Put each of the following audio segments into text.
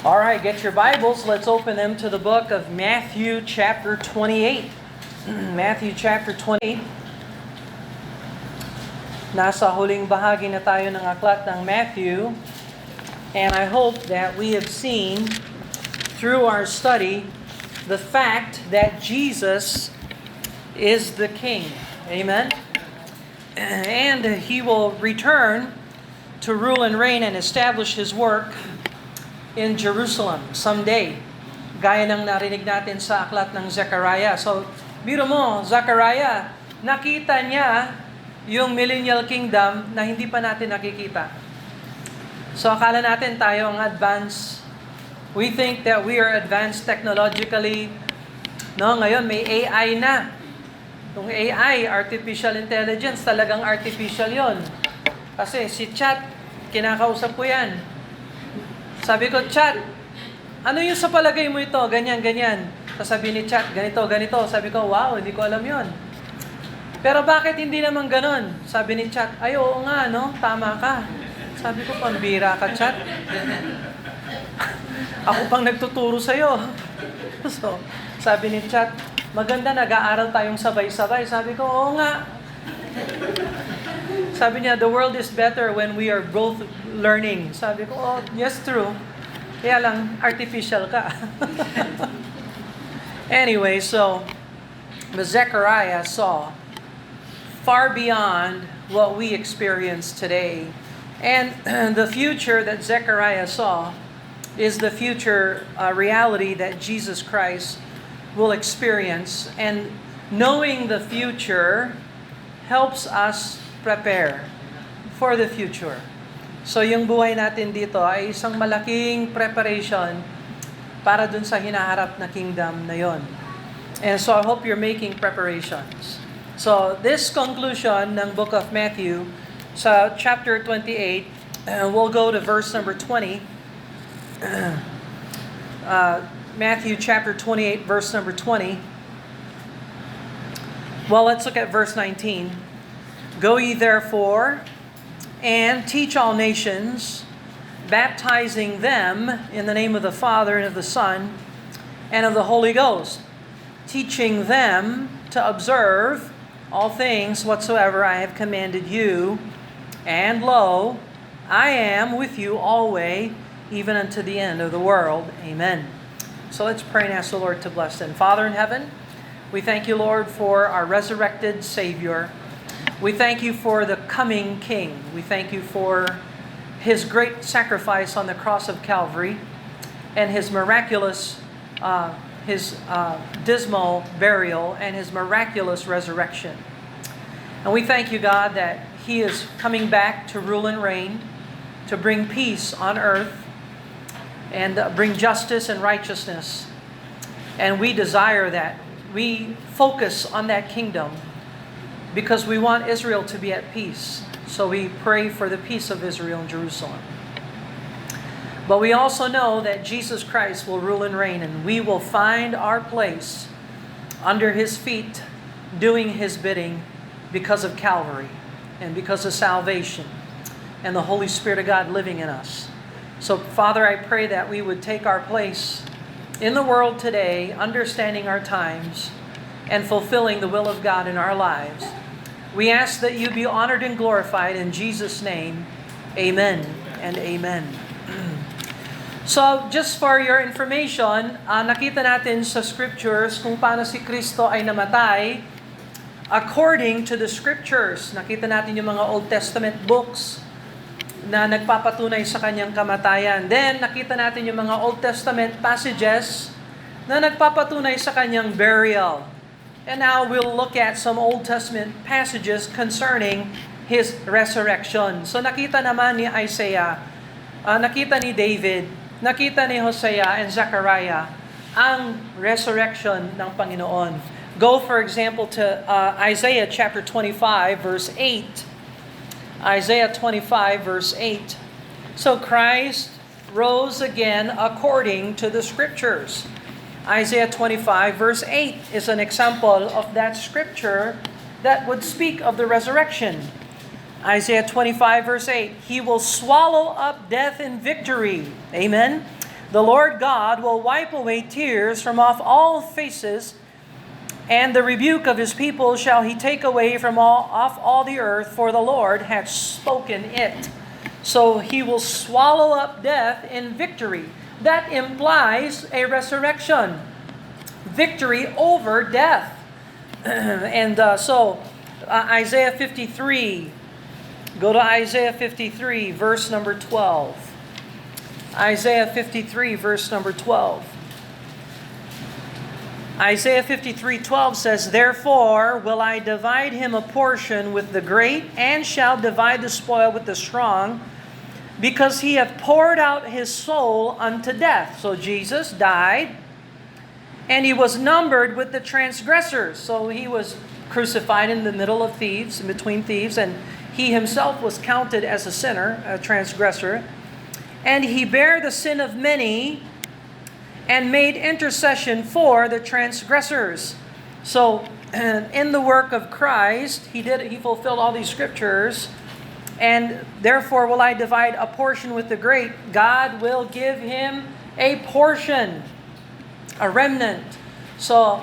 All right, get your Bibles. Let's open them to the book of Matthew chapter 28. Matthew chapter 28. Nasa huling bahagi na tayo ng aklat ng Matthew. And I hope that we have seen through our study the fact that Jesus is the King. Amen? And He will return to rule and reign and establish His work in Jerusalem someday. Gaya ng narinig natin sa aklat ng Zechariah. So, biro mo, Zechariah, nakita niya yung millennial kingdom na hindi pa natin nakikita. So, akala natin tayo ang advanced. We think that we are advanced technologically. No, ngayon may AI na. Yung AI, artificial intelligence, talagang artificial yon. Kasi si Chat, kinakausap ko yan. Sabi ko, Chat, ano yung sa palagay mo ito? Ganyan, ganyan. Sabi ni Chat, ganito, ganito. Sabi ko, wow, hindi ko alam yon. Pero bakit hindi naman ganon? Sabi ni Chat, ay oo nga, no? Tama ka. Sabi ko, pambira ka, Chat. Ako pang nagtuturo sa'yo. So, sabi ni Chat, maganda, nag-aaral tayong sabay-sabay. Sabi ko, oo nga. Sabi niya, the world is better when we are both learning. Sabi ko, oh, yes, true. Kaya lang, artificial ka. Anyway, so, Zechariah saw far beyond what we experience today. And the future that Zechariah saw is the future reality that Jesus Christ will experience. And knowing the future helps us prepare for the future. So yung buhay natin dito ay isang malaking preparation para dun sa hinaharap na kingdom na yon. And so I hope you're making preparations. So this conclusion ng book of Matthew sa chapter 28, we'll go to verse number 20. Matthew chapter 28, verse number 20. Well, let's look at verse 19. Go ye therefore and teach all nations, baptizing them in the name of the Father and of the Son and of the Holy Ghost, teaching them to observe all things whatsoever I have commanded you. And lo, I am with you always, even unto the end of the world. Amen. So let's pray and ask the Lord to bless them. Father in heaven, we thank you, Lord, for our resurrected Savior. We thank you for the coming King. We thank you for His great sacrifice on the cross of Calvary and His miraculous, dismal burial and His miraculous resurrection. And we thank you, God, that He is coming back to rule and reign, to bring peace on earth, and bring justice and righteousness. And we desire that. We focus on that kingdom because we want Israel to be at peace. So we pray for the peace of Israel and Jerusalem. But we also know that Jesus Christ will rule and reign, and we will find our place under His feet, doing His bidding because of Calvary and because of salvation and the Holy Spirit of God living in us. So, Father, I pray that we would take our place in the world today, understanding our times and fulfilling the will of God in our lives. We ask that you be honored and glorified in Jesus' name. Amen and amen. So, just for your information, nakita natin sa scriptures kung paano si Kristo ay namatay according to the scriptures. Nakita natin yung mga Old Testament books na nagpapatunay sa kanyang kamatayan. Then, nakita natin yung mga Old Testament passages na nagpapatunay sa kanyang burial. And now we'll look at some Old Testament passages concerning His resurrection. So nakita naman ni Isaiah, nakita ni David, nakita ni Hosea and Zechariah ang resurrection ng Panginoon. Go for example to Isaiah chapter 25 verse 8. Isaiah 25 verse 8. So Christ rose again according to the scriptures. Isaiah 25 verse 8 is an example of that scripture that would speak of the resurrection. Isaiah 25 verse 8, He will swallow up death in victory. Amen. The Lord God will wipe away tears from off all faces, and the rebuke of his people shall he take away from off all the earth, for the Lord hath spoken it. So he will swallow up death in victory. That implies a resurrection. Victory over death. And Isaiah 53. Go to Isaiah 53, verse number 12. Isaiah 53, verse number 12. Isaiah 53:12 says, "Therefore will I divide him a portion with the great, and shall divide the spoil with the strong, because he hath poured out his soul unto death." So Jesus died, and he was numbered with the transgressors. So he was crucified in the middle of thieves, in between thieves, and he himself was counted as a sinner, a transgressor. And he bare the sin of many, and made intercession for the transgressors. So, in the work of Christ, he fulfilled all these scriptures, and therefore will I divide a portion with the great. God will give him a portion, a remnant. So,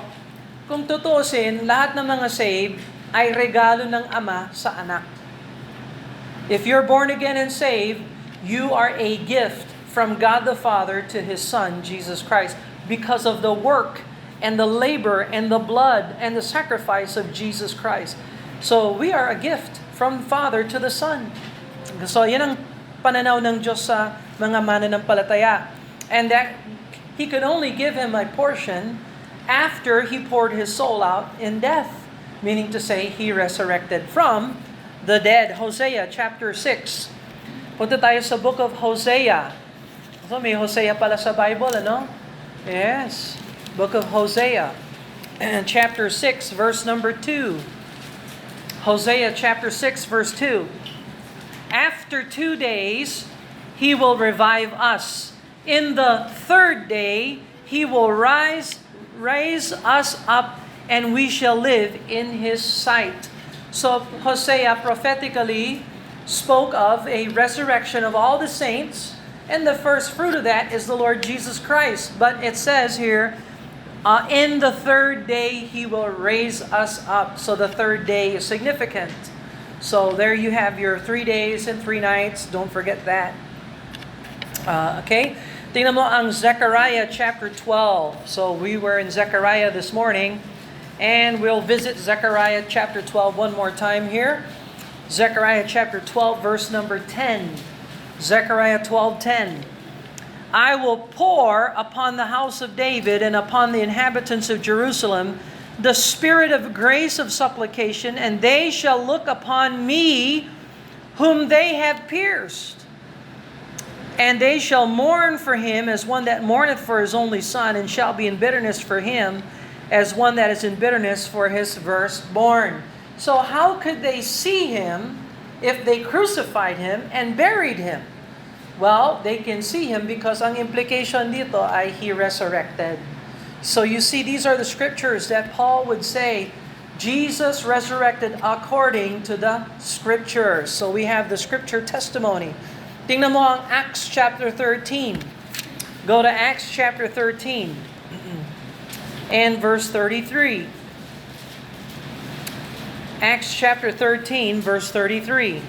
kung tutuusin, lahat ng mga saved ay regalo ng Ama sa anak. If you're born again and saved, you are a gift from God the Father to His Son, Jesus Christ, because of the work and the labor and the blood and the sacrifice of Jesus Christ. So we are a gift from Father to the Son. So yan ang pananaw ng Diyos sa mga mananampalataya. And that He could only give him a portion after He poured His soul out in death. Meaning to say, He resurrected from the dead. Hosea chapter 6. Punta tayo sa book of Hosea. So may Hosea pala sa Bible, ano? Yes. Book of Hosea. Chapter 6, verse number 2. Hosea chapter 6, verse 2. After 2 days, He will revive us. In the third day, He will raise us up, and we shall live in His sight. So Hosea prophetically spoke of a resurrection of all the saints, and the first fruit of that is the Lord Jesus Christ. But it says here, in the third day He will raise us up. So the third day is significant. So there you have your 3 days and 3 nights. Don't forget that. Okay? Tingnan mo ang Zechariah chapter 12. So we were in Zechariah this morning. And we'll visit Zechariah chapter 12 one more time here. Zechariah chapter 12, verse number 10. Zechariah 12:10. "I will pour upon the house of David and upon the inhabitants of Jerusalem the spirit of grace of supplication, and they shall look upon me whom they have pierced. And they shall mourn for him as one that mourneth for his only son, and shall be in bitterness for him as one that is in bitterness for his firstborn." So how could they see him if they crucified him and buried him? Well, they can see him because ang implication dito ay he resurrected. So you see, these are the scriptures that Paul would say, Jesus resurrected according to the scriptures. So we have the scripture testimony. Tingnan mo ang Acts chapter 13. Go to Acts chapter 13. And verse 33. Acts chapter 13, verse 33.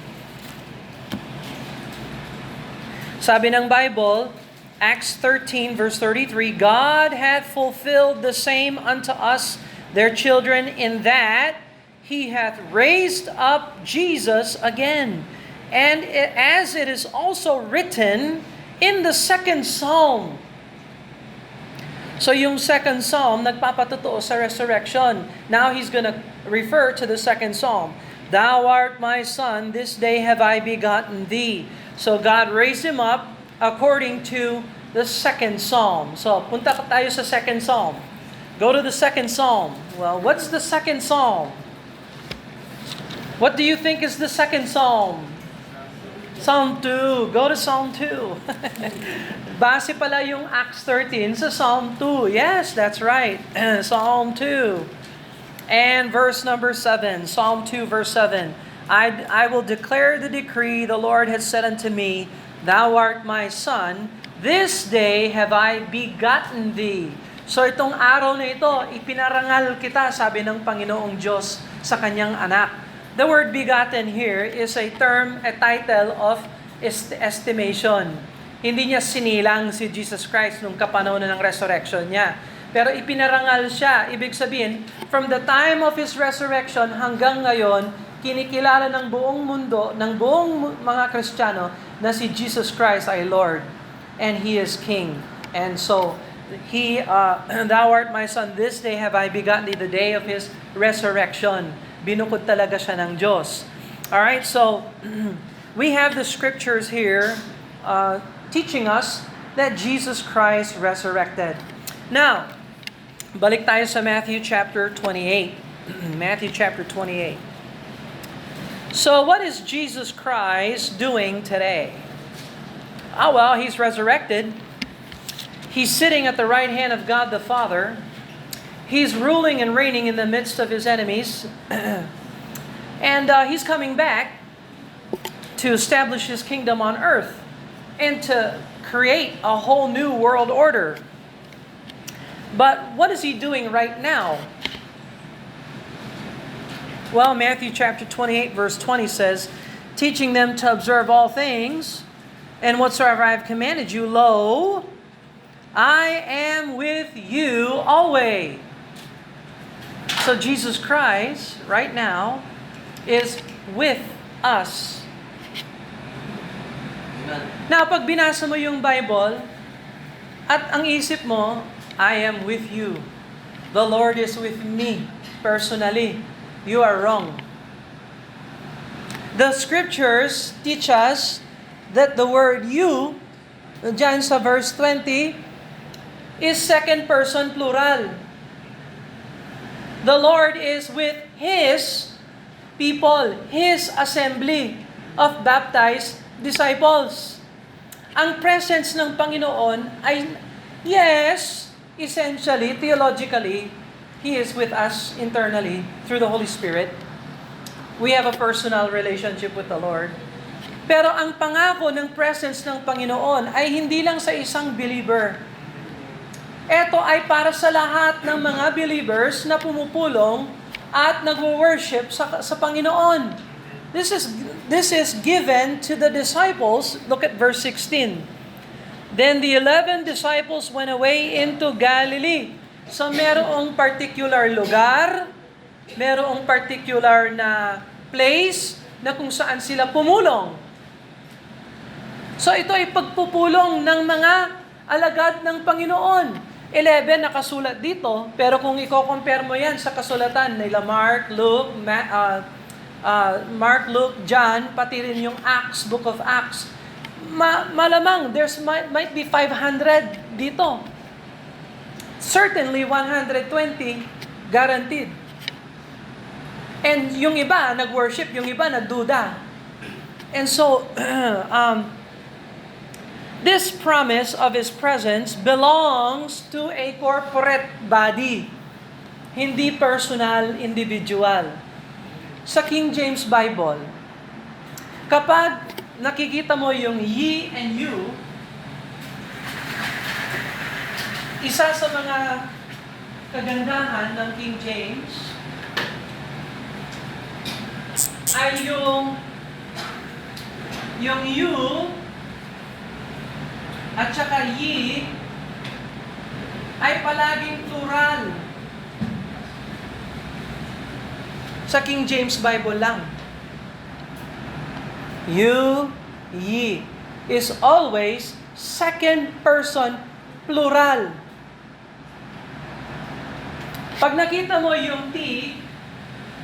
Sabi ng Bible, Acts 13, verse 33, "God hath fulfilled the same unto us, their children, in that He hath raised up Jesus again. And as it is also written in the second psalm." So yung second psalm, nagpapatotoo sa resurrection. Now he's going to refer to the second psalm. "Thou art my son, this day have I begotten thee." So God raised him up according to the second psalm. So punta tayo sa second psalm. Go to the second psalm. Well, what's the second psalm? What do you think is the second psalm? Psalm 2. Go to Psalm 2. Base pala yung Acts 13 sa Psalm 2. Yes, that's right. Psalm 2. And verse number 7. Psalm 2, verse 7. I will declare the decree the Lord has said unto me, Thou art my son, This day have I begotten thee. So itong araw na ito, ipinarangal kita, sabi ng Panginoong Diyos sa kanyang anak. The word begotten here is a term, a title of estimation. Hindi niya sinilang si Jesus Christ nung kapanahonan ng resurrection niya. Pero ipinarangal siya. Ibig sabihin, from the time of His resurrection hanggang ngayon, kinikilala ng buong mundo, ng buong mga Kristiyano, na si Jesus Christ ay Lord. And He is King. And so, Thou art my Son, this day have I begotten thee, the day of His resurrection. Binukod talaga siya ng Diyos. Alright, so, we have the scriptures here teaching us that Jesus Christ resurrected. Now, balik tayo sa Matthew chapter 28. Matthew chapter 28. So, what is Jesus Christ doing today? Well, He's resurrected. He's sitting at the right hand of God the Father. He's ruling and reigning in the midst of His enemies. And He's coming back to establish His kingdom on earth and to create a whole new world order. But what is He doing right now? Well, Matthew chapter 28 verse 20 says, teaching them to observe all things, and whatsoever I have commanded you, lo, I am with you always. So Jesus Christ, right now, is with us. Now, pag binasa mo yung Bible, at ang isip mo, I am with you. The Lord is with me personally. You are wrong. The scriptures teach us that the word you, dyan sa verse 20, is second person plural. The Lord is with His people, His assembly of baptized disciples. Ang presence ng Panginoon ay, yes, essentially, theologically, He is with us internally through the Holy Spirit. We have a personal relationship with the Lord. Pero ang pangako ng presence ng Panginoon ay hindi lang sa isang believer. Ito ay para sa lahat ng mga believers na pumupulong at nagwo-worship sa Panginoon. This is given to the disciples. Look at verse 16. Then the 11 disciples went away into Galilee. So merong particular lugar, merong particular na place na kung saan sila pumulong. So ito ay pagpupulong ng mga alagad ng Panginoon. 11 nakasulat dito, pero kung i-compare mo yan sa kasulatan nila Mark, Luke, John, pati rin yung Acts, Book of Acts, malamang might be 500 dito. Certainly 120 guaranteed. And yung iba nag-worship, yung iba nagduda. And so this promise of His presence belongs to a corporate body, hindi personal, individual. Sa King James Bible, kapag nakikita mo yung ye and you, isa sa mga kagandahan ng King James ay yung you at saka ye ay palaging plural. Sa King James Bible lang. You, ye is always second person plural. Pag nakita mo yung T,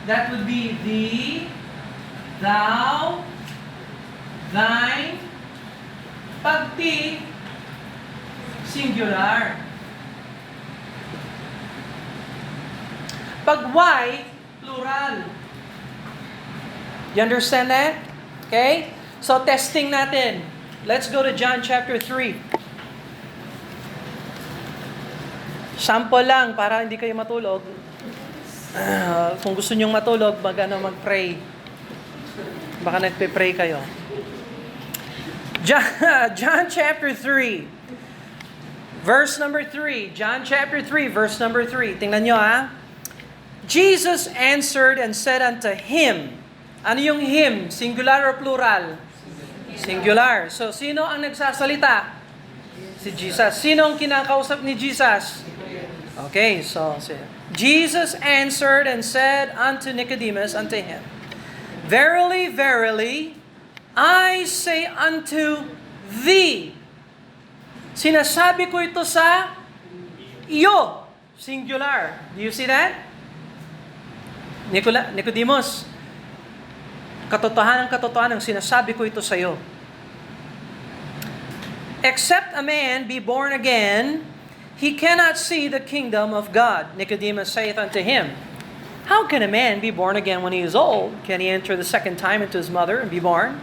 that would be thee, thou, thine. Pag T, singular. Pag Y, plural. You understand that? Okay? So testing natin. Let's go to John chapter 3. Sample lang para hindi kayo matulog. Kung gusto nyong matulog, mag-pray. Baka nagpe-pray kayo. John chapter 3. Verse number 3, John chapter 3, verse number 3. Tingnan nyo Jesus answered and said unto him. Ano yung him? Singular or plural? Singular. So, sino ang nagsasalita? Si Jesus. Sino ang kinakausap ni Jesus? Okay, so Jesus answered and said unto Nicodemus, unto him, Verily, verily, I say unto thee. Sinasabi ko ito sa iyo. Singular. Do you see that? Nicodemus, katotohanan sinasabi ko ito sa iyo. Except a man be born again, he cannot see the kingdom of God. Nicodemus saith unto him, How can a man be born again when he is old? Can he enter the second time into his mother and be born?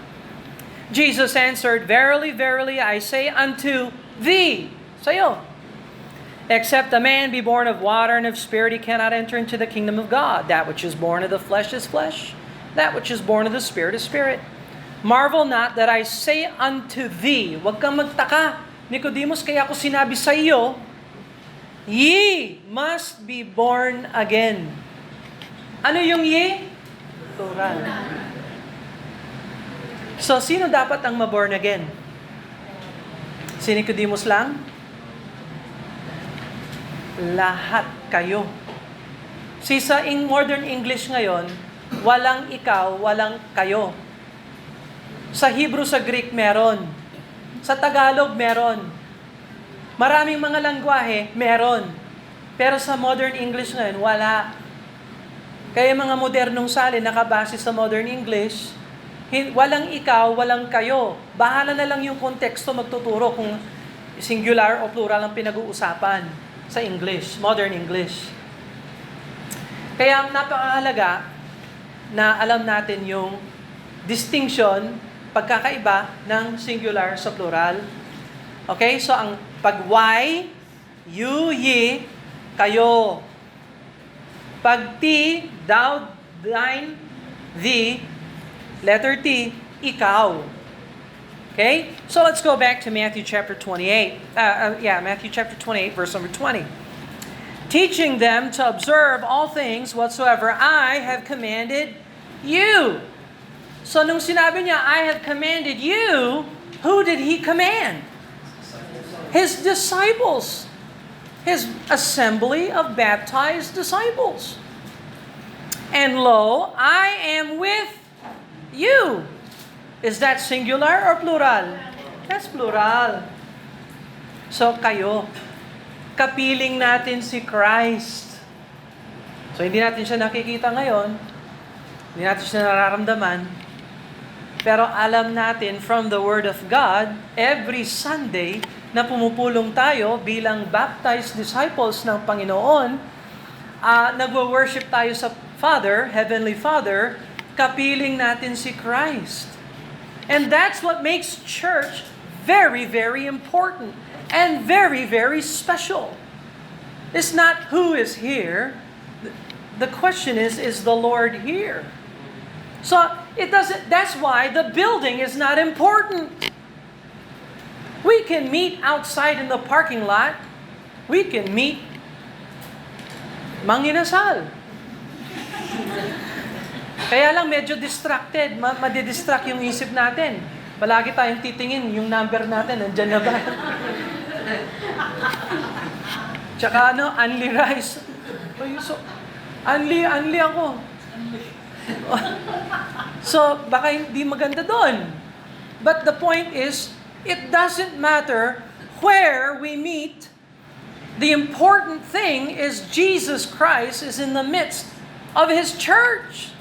Jesus answered, Verily, verily, I say unto thee, sa'yo, except a man be born of water and of spirit, he cannot enter into the kingdom of God. That which is born of the flesh is flesh, that which is born of the spirit is spirit. Marvel not that I say unto thee, huwag kang magtaka, Nicodemus, kaya ako sinabi sa iyo, ye must be born again. Ano yung ye? Plural. So, sino dapat ang maborn again? Si Nicodemus lang? Lahat kayo. Sa modern English ngayon, walang ikaw, walang kayo. Sa Hebrew, sa Greek, meron. Sa Tagalog, meron. Maraming mga langwahe, meron. Pero sa modern English ngayon, wala. Kaya mga modernong salin, nakabase sa modern English, walang ikaw, walang kayo. Bahala na lang yung konteksto magtuturo kung singular o plural ang pinag-uusapan sa English, modern English. Kaya napakahalaga na alam natin yung distinction, pagkakaiba ng singular sa plural. Okay? So ang pag Y, you, ye, kayo. Pag T, thou, thine, thee, letter T, ikaw. Okay? So let's go back to Matthew chapter 28. Matthew chapter 28, verse number 20. Teaching them to observe all things whatsoever I have commanded you. So nung sinabi niya, I have commanded you, who did He command? His disciples. His assembly of baptized disciples. And lo, I am with you. Is that singular or plural? That's plural. So kayo, kapiling natin si Christ. So hindi natin siya nakikita ngayon, hindi natin siya nararamdaman, pero alam natin from the Word of God, every Sunday na pumupulong tayo bilang baptized disciples ng Panginoon, nagwo-worship tayo sa Father, Heavenly Father, kapiling natin si Christ. And that's what makes church very, very important and very, very special. It's not who is here. The question is the Lord here? So it doesn't. That's why the building is not important. We can meet outside in the parking lot. We can meet manginasal. Kaya lang medyo distracted, madidistract yung isip natin. Palagi tayong titingin, yung number natin, nandyan na ba? Tsaka only rice. Only ako. So, baka hindi maganda doon. But the point is, it doesn't matter where we meet. The important thing is Jesus Christ is in the midst of His church.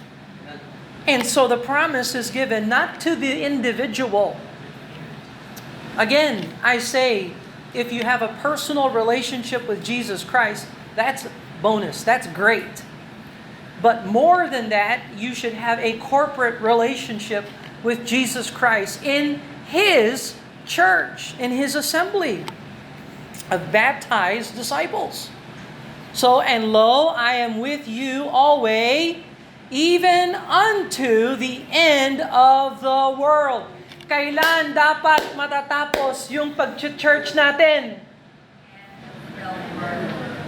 And so the promise is given not to the individual. Again, I say, if you have a personal relationship with Jesus Christ, that's a bonus. That's great. But more than that, you should have a corporate relationship with Jesus Christ in His church, in His assembly of baptized disciples. So, and lo, I am with you always, even unto the end of the world. Kailan dapat matatapos yung pag-church natin?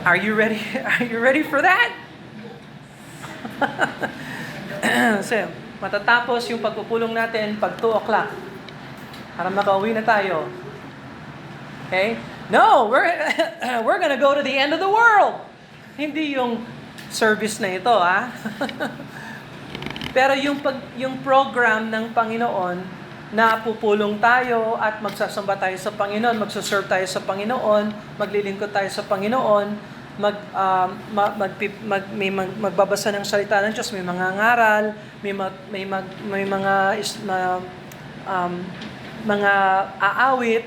Are you ready? Are you ready for that? So, matatapos yung pagpupulong natin pag 2 o'clock. Para makauwi na tayo. Okay? No, we're gonna go to the end of the world. Hindi yung service na ito, ah. Pero yung program ng Panginoon na pupulong tayo at magsasamba tayo sa Panginoon, magsuserve tayo sa Panginoon, maglilingkod tayo sa Panginoon, magbabasa ng salita ng Diyos, may mga ngaral, mga aawit,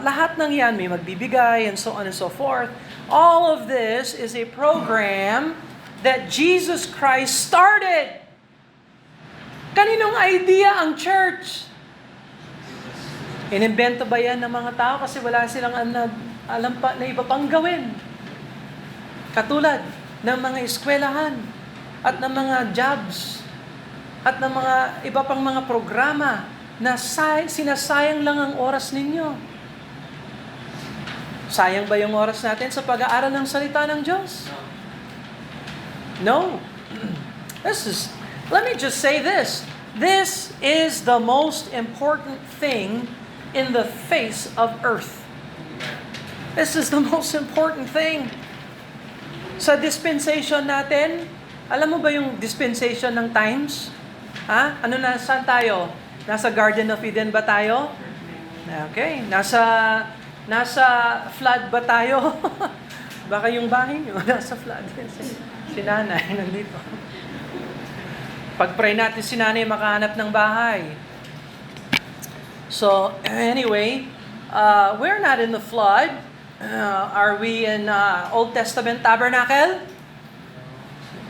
lahat ng yan, may magbibigay, and so on and so forth. All of this is a program that Jesus Christ started. Kaninong idea ang church? Inimbento ba yan ng mga tao kasi wala silang alam pa na iba pang gawin? Katulad ng mga eskwelahan at ng mga jobs at ng mga iba pang mga programa na sinasayang lang ang oras ninyo. Sayang ba yung oras natin sa pag-aaral ng salita ng Diyos? No. Let me just say this. This is the most important thing in the face of earth. This is the most important thing. Sa dispensation natin, alam mo ba yung dispensation ng times? Ha? Saan tayo? Nasa Garden of Eden ba tayo? Okay. Nasa flood ba tayo? Baka yung bahay nyo, nasa flood. Si nanay nandito. Pag-pray natin si nanay makahanap ng bahay. So, anyway, we're not in the flood. Are we in Old Testament tabernacle?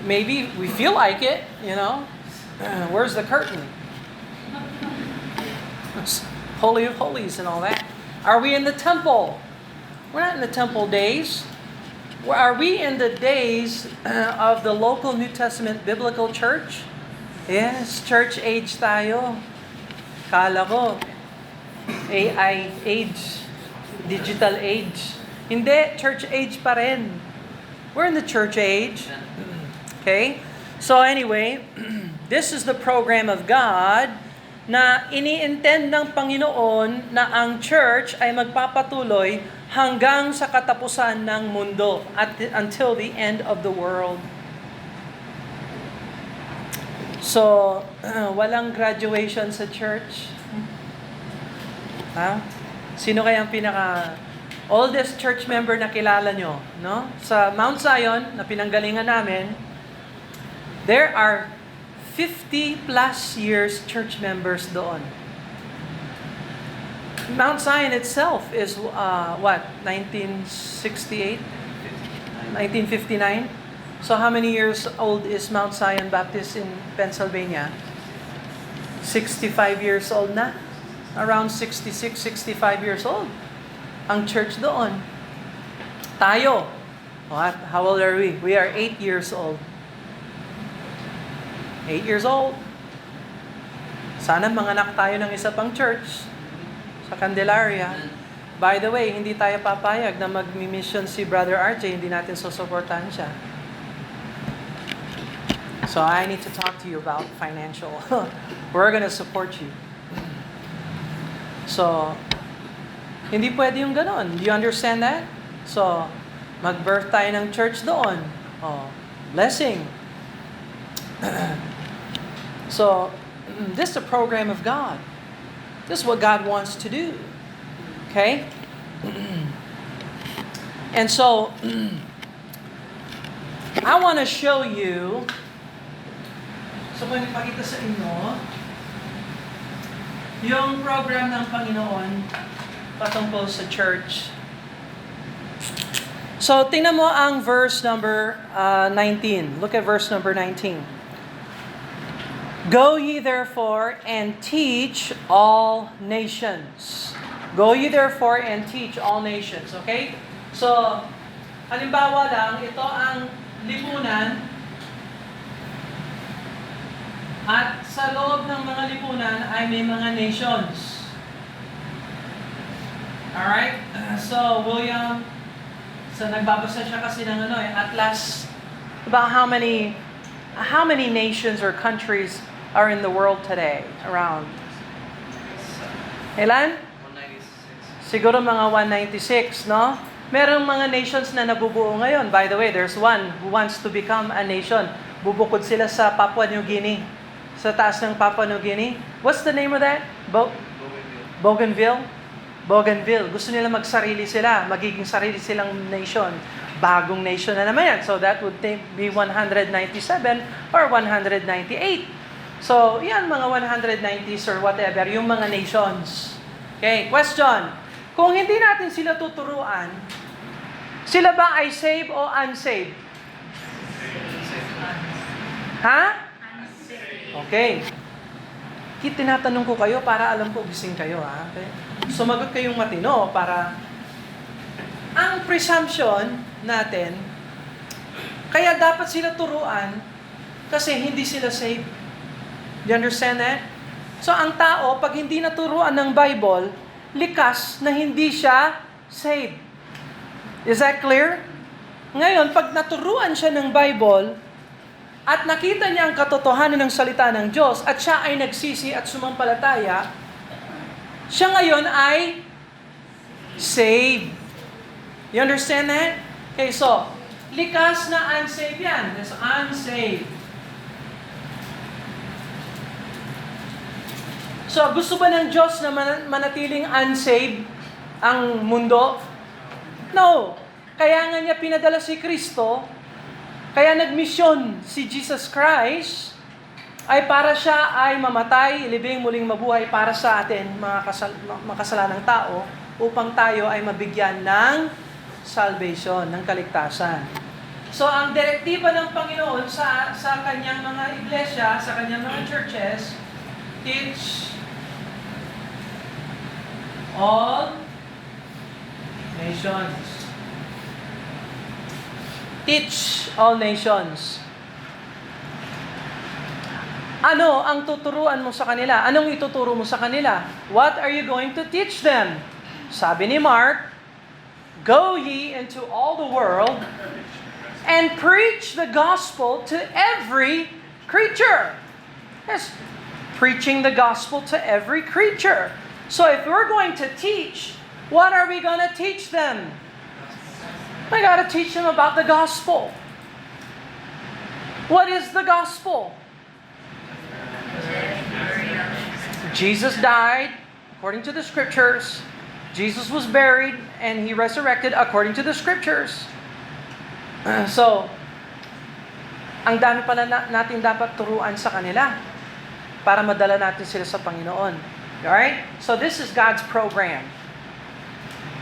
Maybe we feel like it, you know. Where's the curtain? Holy of Holies and all that. Are we in the temple? We're not in the temple days. Are we in the days of the local New Testament biblical church? Yes, church age tayo. Kala ko, AI age, digital age. Hindi, church age pa rin. We're in the church age. Okay? So anyway, this is the program of God na ini-intend ng Panginoon na ang church ay magpapatuloy hanggang sa katapusan ng mundo until the end of the world. So, walang graduation sa church. Ha? Sino kaya ang oldest church member na kilala nyo? No? Sa Mount Zion, na pinanggalingan namin, there are 50 plus years church members doon. Mount Zion itself is, 1968? 1959? So how many years old is Mount Zion Baptist in Pennsylvania? 65 years old na? Around 66, 65 years old. Ang church doon. Tayo. What? How old are we? We are 8 years old. 8 years old. Sana manganak tayo ng isa pang church sa Candelaria. By the way, hindi tayo papayag na mag-mission si Brother RJ, hindi natin susuportahan siya. So I need to talk to you about financial. We're gonna support you. So, hindi pwede yung ganon. Do you understand that? So, mag-birth tayo ng church doon. Oh, blessing. So, this is a program of God. This is what God wants to do. Okay? And so, I want to show you, so kung ipakita sa inyo, yung program ng Panginoon patungkol sa church. So, tingnan mo ang verse number 19. Look at verse number 19. Go ye therefore and teach all nations. Go ye therefore and teach all nations. Okay? So, halimbawa lang, ito ang lipunan. At sa loob ng mga lipunan ay may mga nations. Alright? So, William So nagbabasa siya kasi ng atlas about how many nations or countries are in the world today around. Ilan? 196. Siguro mga 196, no? Merong mga nations na nabubuo ngayon. By the way, there's one who wants to become a nation. Bubukod sila sa Papua New Guinea. Sa taas ng Papua New Guinea. What's the name of that? Bougainville? Bougainville. Gusto nila magsarili sila. Magiging sarili silang nation. Bagong nation na naman yan. So that would be 197 or 198. So, yan mga 190s or whatever, yung mga nations. Okay, question. Kung hindi natin sila tuturuan, sila ba ay saved o unsaved? Ha? Okay. Tinatanong ko kayo para alam ko gising kayo, ha? Okay? Sumagot kayong matino para ang presumption natin, kaya dapat sila turuan kasi hindi sila saved. Do you understand that? So ang tao, pag hindi naturuan ng Bible, likas na hindi siya saved. Is that clear? Ngayon, pag naturuan siya ng Bible, at nakita niya ang katotohanan ng salita ng Diyos, at siya ay nagsisi at sumampalataya, siya ngayon ay saved. You understand that? Okay, so, likas na unsaved yan. That's unsaved. So, gusto ba ng Diyos na manatiling unsaved ang mundo? No. Kaya nga niya pinadala si Kristo, kaya nagmisyon si Jesus Christ, ay para siya ay mamatay, ilibing muling mabuhay para sa atin, mga makasalanang tao, upang tayo ay mabigyan ng salvation, ng kaligtasan. So, ang direktiba ng Panginoon sa kanyang mga iglesia, sa kanyang mga churches, teach all nations. Teach all nations. Ano ang tuturuan mo sa kanila? Anong ituturo mo sa kanila? What are you going to teach them? Sabi ni Mark, go ye into all the world and preach the gospel to every creature. Yes, preaching the gospel to every creature. So if we're going to teach, what are we going to teach them? We got to teach them about the gospel. What is the gospel? Jesus died according to the scriptures. Jesus was buried and He resurrected according to the scriptures. So, ang dami pala natin dapat turuan sa kanila para madala natin sila sa Panginoon. Alright? So this is God's program.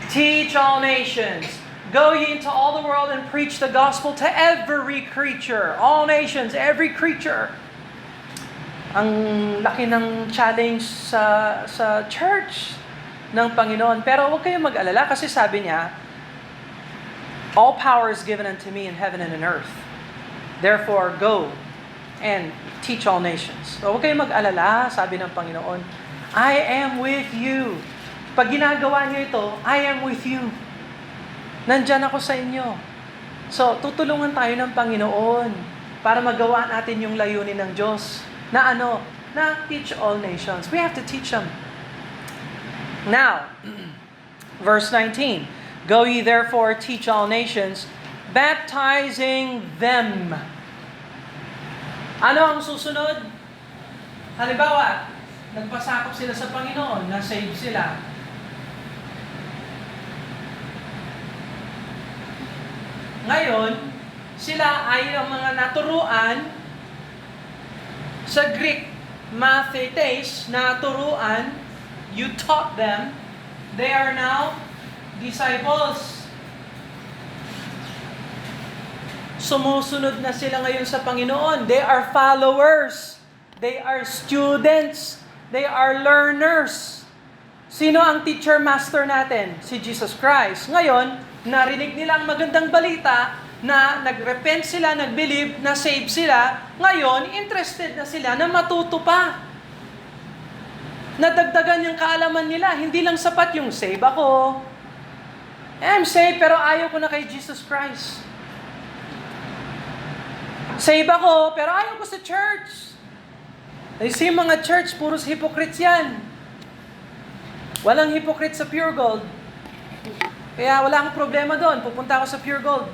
Teach all nations. Go ye into all the world and preach the gospel to every creature. All nations, every creature. Ang laki ng challenge sa church ng Panginoon. Pero huwag kayong mag-alala kasi sabi niya, all power is given unto me in heaven and in earth. Therefore, go and teach all nations. So huwag kayong mag-alala, sabi ng Panginoon. I am with you. Pag ginagawa niyo ito, I am with you. Nandyan ako sa inyo. So, tutulungan tayo ng Panginoon para magawa natin yung layunin ng Diyos. Na ano? Na teach all nations. We have to teach them. Now, verse 19. Go ye therefore, teach all nations, baptizing them. Ano ang susunod? Halimbawa, nagpasakop sila sa Panginoon, na-save sila. Ngayon, sila ay ang mga naturuan sa Greek, mathetes, naturuan, you taught them, they are now disciples. Sumusunod na sila ngayon sa Panginoon. They are followers. They are students. They are learners. Sino ang teacher master natin? Si Jesus Christ. Ngayon, narinig nila ang magandang balita na nag-repent sila, nag-believe, na save sila. Ngayon, interested na sila na matuto pa. Nadagdagan yung kaalaman nila. Hindi lang sapat yung save ako. I'm saved pero ayaw ko na kay Jesus Christ. Save ako pero ayaw ko sa church. Kasi yung mga church, puros hypocrites yan. Walang hypocrite sa Pure Gold. Kaya wala akong problema doon. Pupunta ako sa Pure Gold.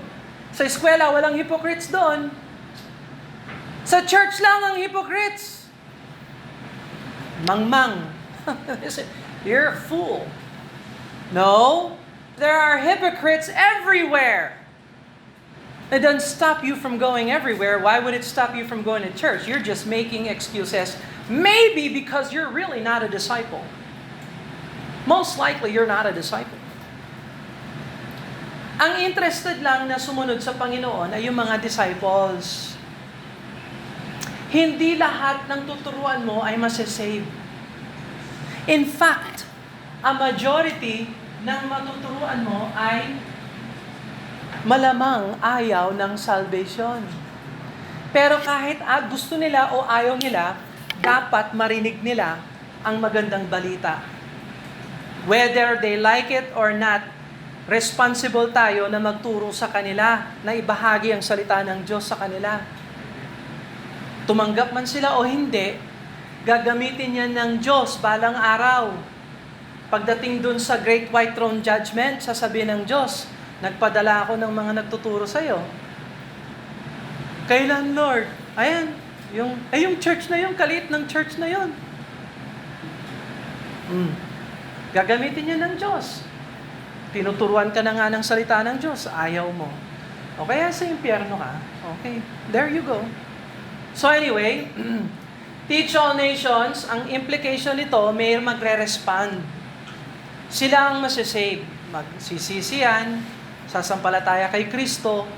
Sa eskwela, walang hypocrites doon. Sa church lang ang hypocrites. Mangmang. You're a fool. No, there are hypocrites everywhere. It doesn't stop you from going everywhere. Why would it stop you from going to church? You're just making excuses. Maybe because you're really not a disciple. Most likely, you're not a disciple. Ang interested lang na sumunod sa Panginoon ay yung mga disciples. Hindi lahat ng tuturuan mo ay masasave. In fact, a majority ng matuturuan mo ay malamang ayaw ng salvation. Pero kahit gusto nila o ayaw nila, dapat marinig nila ang magandang balita. Whether they like it or not, responsible tayo na magturo sa kanila, na ibahagi ang salita ng Diyos sa kanila. Tumanggap man sila o hindi, gagamitin yan ng Diyos balang araw. Pagdating dun sa Great White Throne Judgment, sasabihin ng Diyos, nagpadala ako ng mga nagtuturo sa'yo. Kailan, Lord? Ayan, yung church na yun, kaliit ng church na yun. Gagamitin niya ng Diyos. Tinuturuan ka na nga ng salita ng Diyos, ayaw mo. O kaya sa impyerno ka. Okay, there you go. So anyway, teach all nations, ang implication nito, may magre-respond. Sila ang masasave. Magsisisi yan, sasampalataya kay Kristo,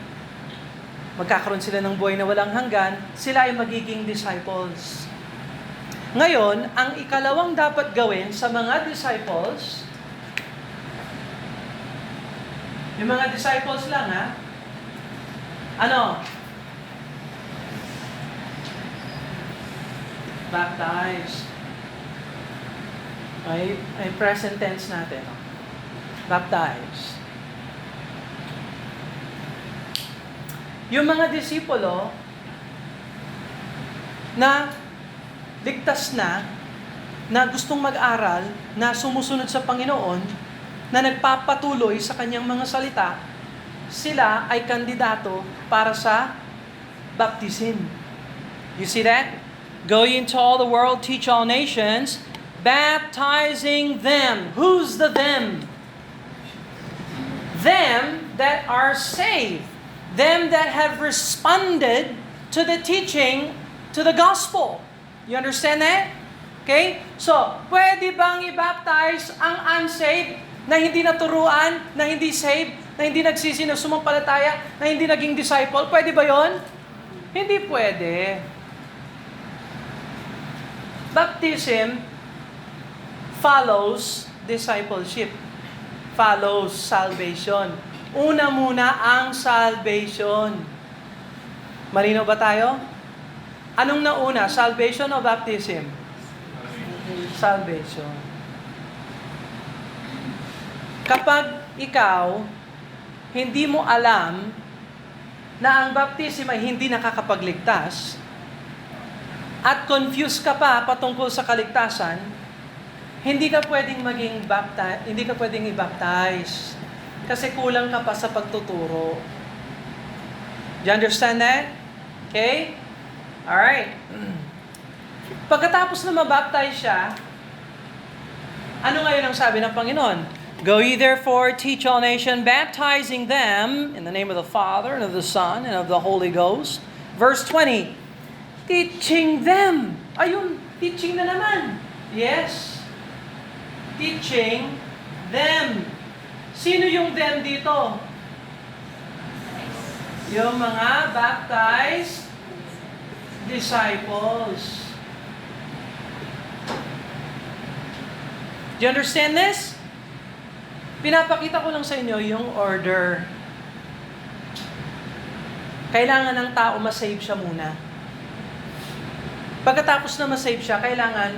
magkakaroon sila ng buhay na walang hanggan, sila ay magiging disciples. Ngayon, ang ikalawang dapat gawin sa mga disciples, yung mga disciples lang ha, ano? Baptize. Ay present tense natin. Baptize. Yung mga disipulo na ligtas na gustong mag-aral, na sumusunod sa Panginoon, na nagpapatuloy sa kanyang mga salita, sila ay kandidato para sa baptism. You see that? Go into all the world, teach all nations, baptizing them. Who's the them? Them that are saved. Them that have responded to the teaching, to the gospel. You understand that? Okay? So, pwede bang i-baptize ang unsaved na hindi naturuan, na hindi saved, na hindi nagsisi na sumampalataya, na hindi naging disciple? Pwede ba yon? Hindi pwede. Baptism follows discipleship. Follows salvation. Una muna ang salvation. Malinaw ba tayo? Anong nauna? Salvation o baptism? Salvation. Kapag ikaw, hindi mo alam na ang baptism ay hindi nakakapagligtas, at confused ka pa patungkol sa kaligtasan, hindi ka pwedeng hindi ka pwedeng i-baptize. Kasi kulang ka pa sa pagtuturo. Do you understand that? Okay? Alright. Pagkatapos na mabaptize siya, ano ngayon ang sabi ng Panginoon? Go ye therefore, teach all nations, baptizing them in the name of the Father, and of the Son, and of the Holy Ghost. Verse 20, teaching them. Ayun, teaching na naman. Yes. Teaching them. Sino yung them dito? Yung mga baptized disciples. Do you understand this? Pinapakita ko lang sa inyo yung order. Kailangan ng tao masave siya muna. Pagkatapos na masave siya, kailangan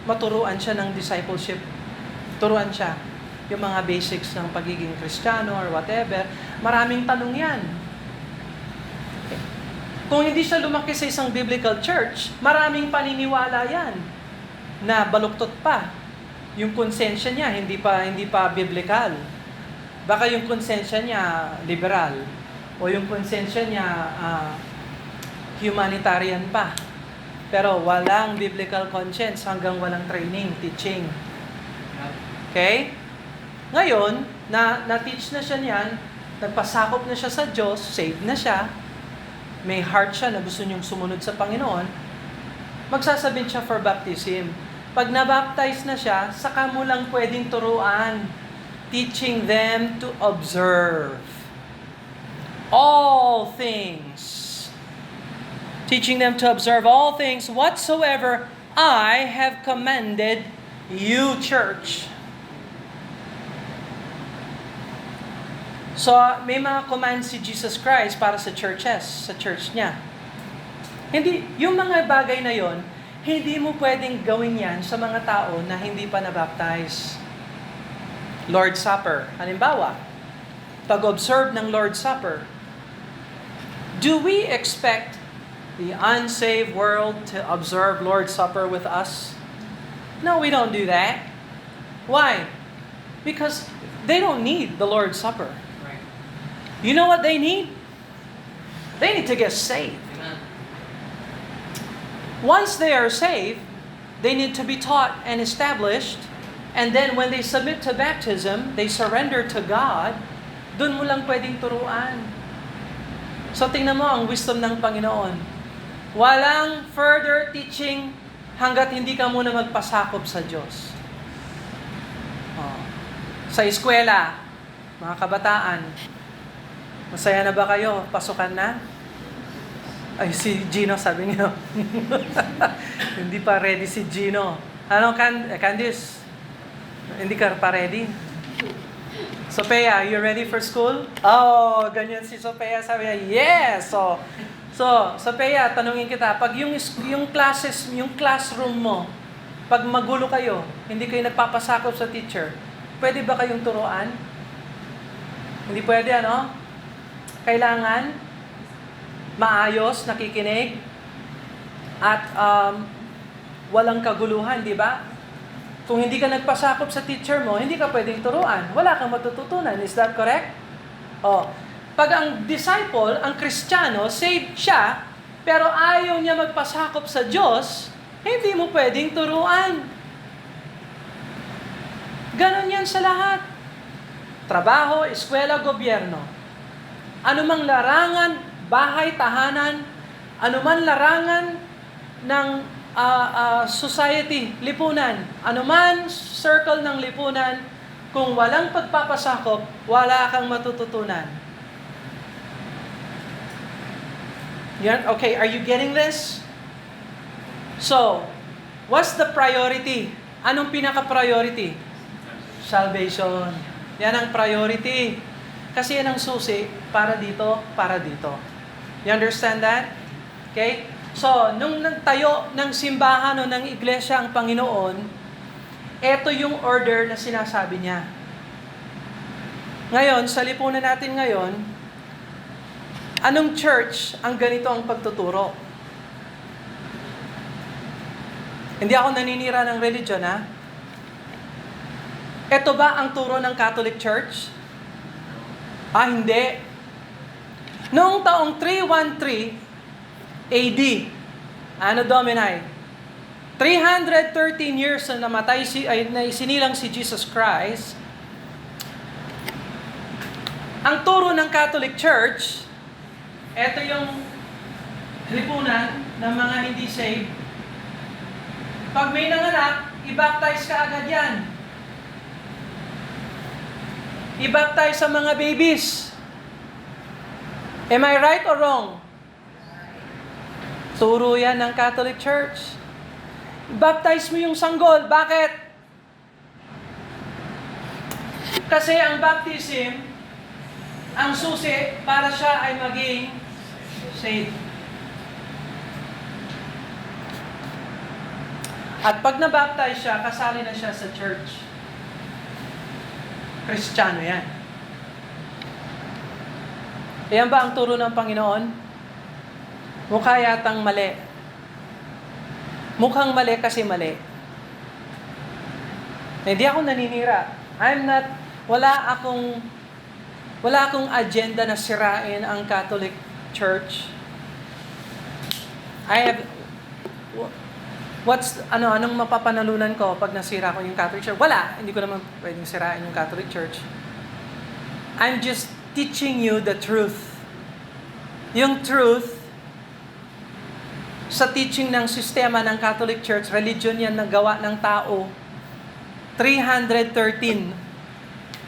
maturuan siya ng discipleship. Turuan siya. yung mga basics ng pagiging Kristiyano or whatever, maraming tanong yan. Kung hindi siya lumaki sa isang biblical church, maraming paniniwala yan na baluktot pa. Yung konsensya niya hindi pa biblical. Baka yung konsensya niya liberal o yung konsensya niya humanitarian pa. Pero walang biblical conscience hanggang walang training, teaching. Okay? Ngayon, na-teach na siya niyan, nagpasakop na siya sa Diyos, saved na siya, may heart siya na gusto niyong sumunod sa Panginoon, magsasabit siya for baptism. Pag nabaptize na siya, saka mo lang pwedeng turuan, teaching them to observe all things. Teaching them to observe all things whatsoever I have commanded you, church. So, may mga commands si Jesus Christ para sa churches, sa church niya. Hindi, yung mga bagay na yon, hindi mo pwedeng gawin yan sa mga tao na hindi pa nabaptize. Lord's Supper, halimbawa, pag-observe ng Lord's Supper, do we expect the unsaved world to observe Lord's Supper with us? No, we don't do that. Why? Because they don't need the Lord's Supper. You know what they need? They need to get saved. Amen. Once they are saved, they need to be taught and established. And then when they submit to baptism, they surrender to God, dun mo lang pwedeng turuan. So tingnan mo ang wisdom ng Panginoon. Walang further teaching hanggat hindi ka muna magpasakop sa Diyos. Sa eskwela, mga kabataan, masaya na ba kayo? Pasukan na? Ay, si Gino sabi niyo. Hindi pa ready si Gino. Ano, Candice? Hindi ka pa ready? Sophia, you ready for school? Oh, ganyan si Sophia. Sabi niya, yes! So, Sophia, tanungin kita, pag yung classes, yung classroom mo, pag magulo kayo, hindi kayo nagpapasakop sa teacher, pwede ba kayong turuan? Hindi pwede, ano? Kailangan maayos, nakikinig, at walang kaguluhan, di ba? Kung hindi ka nagpasakop sa teacher mo, hindi ka pwedeng turuan. Wala kang matututunan. Is that correct? Pag ang disciple, ang Kristiyano, saved siya, pero ayaw niya magpasakop sa Diyos, hindi mo pwedeng turuan. Ganon yan sa lahat. Trabaho, eskwela, gobyerno. Anumang larangan, bahay, tahanan, anuman larangan ng society, lipunan, anuman circle ng lipunan, kung walang pagpapasakop, wala kang matututunan. Yan? Okay, are you getting this? So, what's the priority? Anong pinaka-priority? Salvation. Yan ang priority. Kasi yan ang susi para dito, para dito. You understand that? Okay? So, nung nagtayo ng simbahan o ng iglesia ang Panginoon, ito yung order na sinasabi niya. Ngayon, sa lipunan natin ngayon, anong church ang ganito ang pagtuturo? Hindi ako naninira ng religion, ha? Ito ba ang turo ng Catholic Church? Hindi. Noong taong 313 AD, Anno Domini, 313 years na namatay na isinilang si Jesus Christ, ang turo ng Catholic Church, ito yung lipunan ng mga hindi saved. Pag may nanganak, i-baptize ka agad yan. I-baptize sa mga babies. Am I right or wrong? Turo yan ng Catholic Church. I-baptize mo yung sanggol. Bakit? Kasi ang baptism, ang susi para siya ay maging saved. At pag nabaptize siya, kasali na siya sa church. Kristiyano yan. Ayan ba ang turo ng Panginoon? Mukha yatang mali. Mukhang mali kasi mali. Hindi ako naninira. Wala akong agenda na sirain ang Catholic Church. Anong mapapanalunan ko pag nasira ko yung Catholic Church? Wala. Hindi ko naman pwedeng sirain yung Catholic Church. I'm just teaching you the truth. Yung truth, sa teaching ng sistema ng Catholic Church, religion yan na gawa ng tao. 313.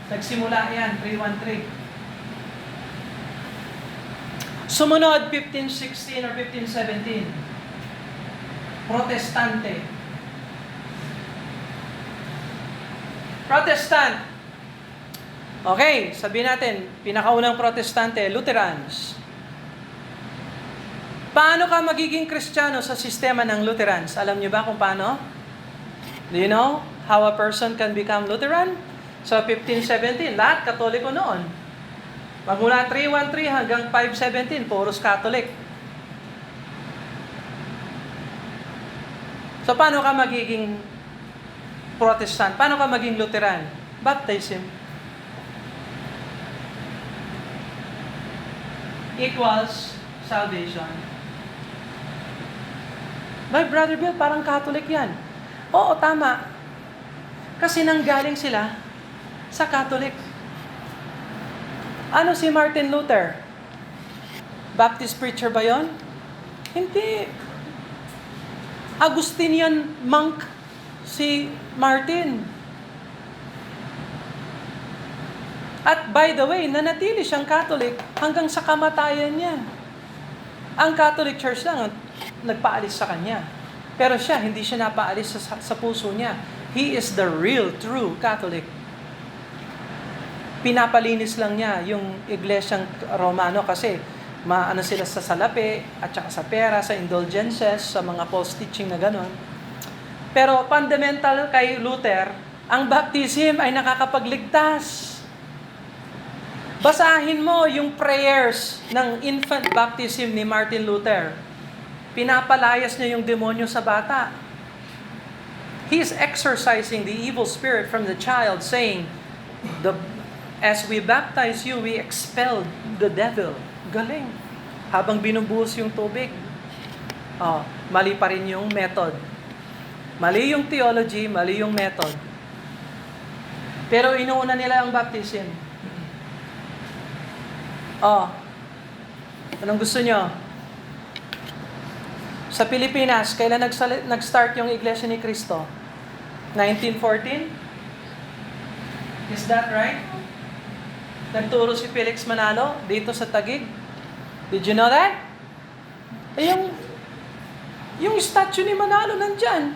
Nagsimula yan, 313. Sumunod, 1516 or 1517. Protestante. Protestant. Okay, sabihin natin, pinakaunang protestante, Lutherans. Paano ka magiging Kristiyano sa sistema ng Lutherans? Alam niyo ba kung paano? Do you know how a person can become Lutheran? So 1517, lahat Katoliko noon. Magmula 313 hanggang 517, puros Catholic. So paano ka magiging Protestant? Paano ka maging Lutheran? Baptism equals salvation. By Brother Bill, parang Catholic yan. Oo, tama. Kasi nanggaling sila sa Catholic. Ano si Martin Luther? Baptist preacher ba yon? Hindi. Augustinian monk si Martin. At by the way, nanatili siyang Catholic hanggang sa kamatayan niya. Ang Catholic Church lang nagpaalis sa kanya. Pero siya, hindi siya napaalis sa puso niya. He is the real, true Catholic. Pinapalinis lang niya yung Iglesyang Romano kasi maano sila sa salapi at saka sa pera, sa indulgences, sa mga false teaching na gano'n. Pero fundamental kay Luther, ang baptism ay nakakapagligtas. Basahin mo yung prayers ng infant baptism ni Martin Luther. Pinapalayas niya yung demonyo sa bata. He is exorcising the evil spirit from the child, saying, as we baptize you, we expel the devil. Galing. Habang binubuhos yung tubig. Mali pa rin yung method. Mali yung theology, mali yung method. Pero inuuna nila ang baptism. Anong gusto nyo? Sa Pilipinas, kailan nag-start yung Iglesia ni Cristo? 1914? Is that right? Nagturo si Felix Manalo dito sa Taguig. Did you know that? Yung statue ni Manalo nandyan.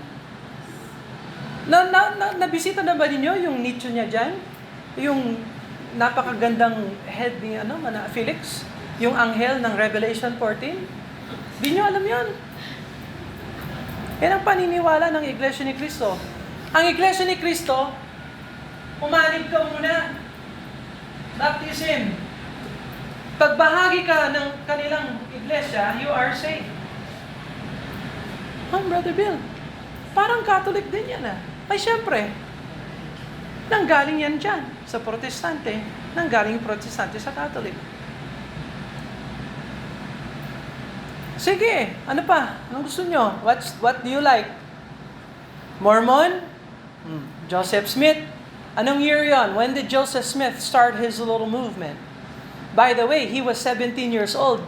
Nabisita na ba ninyo yung nicho niya dyan? Yung napakagandang head ni Felix? Yung anghel ng Revelation 14? Di nyo alam yan. Yan ang paniniwala ng Iglesia ni Cristo. Ang Iglesia ni Cristo, umanib ka muna. Baptism. Pagbahagi ka ng kanilang iglesia, you are saved. Brother Bill, parang Catholic din yan Ay, syempre, nanggaling yan dyan sa Protestante. Nanggaling yung Protestante sa Catholic. Sige, ano pa? Anong gusto nyo? What do you like? Mormon? Joseph Smith? Anong year yon? When did Joseph Smith start his little movement? By the way, he was 17 years old.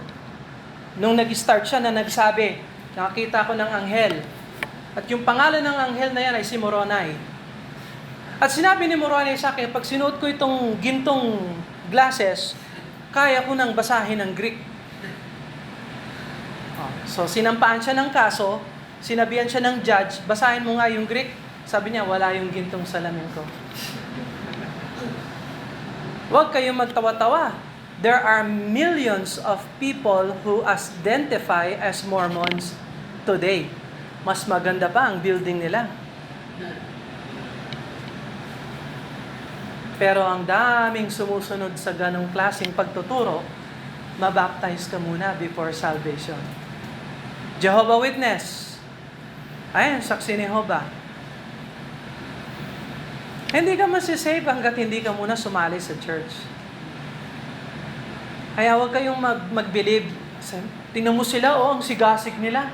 Nung nag-start siya na nagsabi, nakakita ko ng anghel. At yung pangalan ng anghel na yan ay si Moroni. At sinabi ni Moroni sa akin, pag sinuot ko itong gintong glasses, kaya ko nang basahin ng Greek. So, sinampaan siya ng kaso, sinabihan siya ng judge, basahin mo nga yung Greek. Sabi niya, wala yung gintong salamin ko. Huwag kayong magtawa-tawa. There are millions of people who identify as Mormons today. Mas maganda pa ang building nila. Pero ang daming sumusunod sa ganong klaseng pagtuturo, mabaptize ka muna before salvation. Jehovah Witness. Ayan, saksi ni Jehovah. Hindi ka masisave hanggat hindi ka muna sumali sa church. Kaya huwag kayong mag-believe. Tingnan mo sila, ang sigasig nila.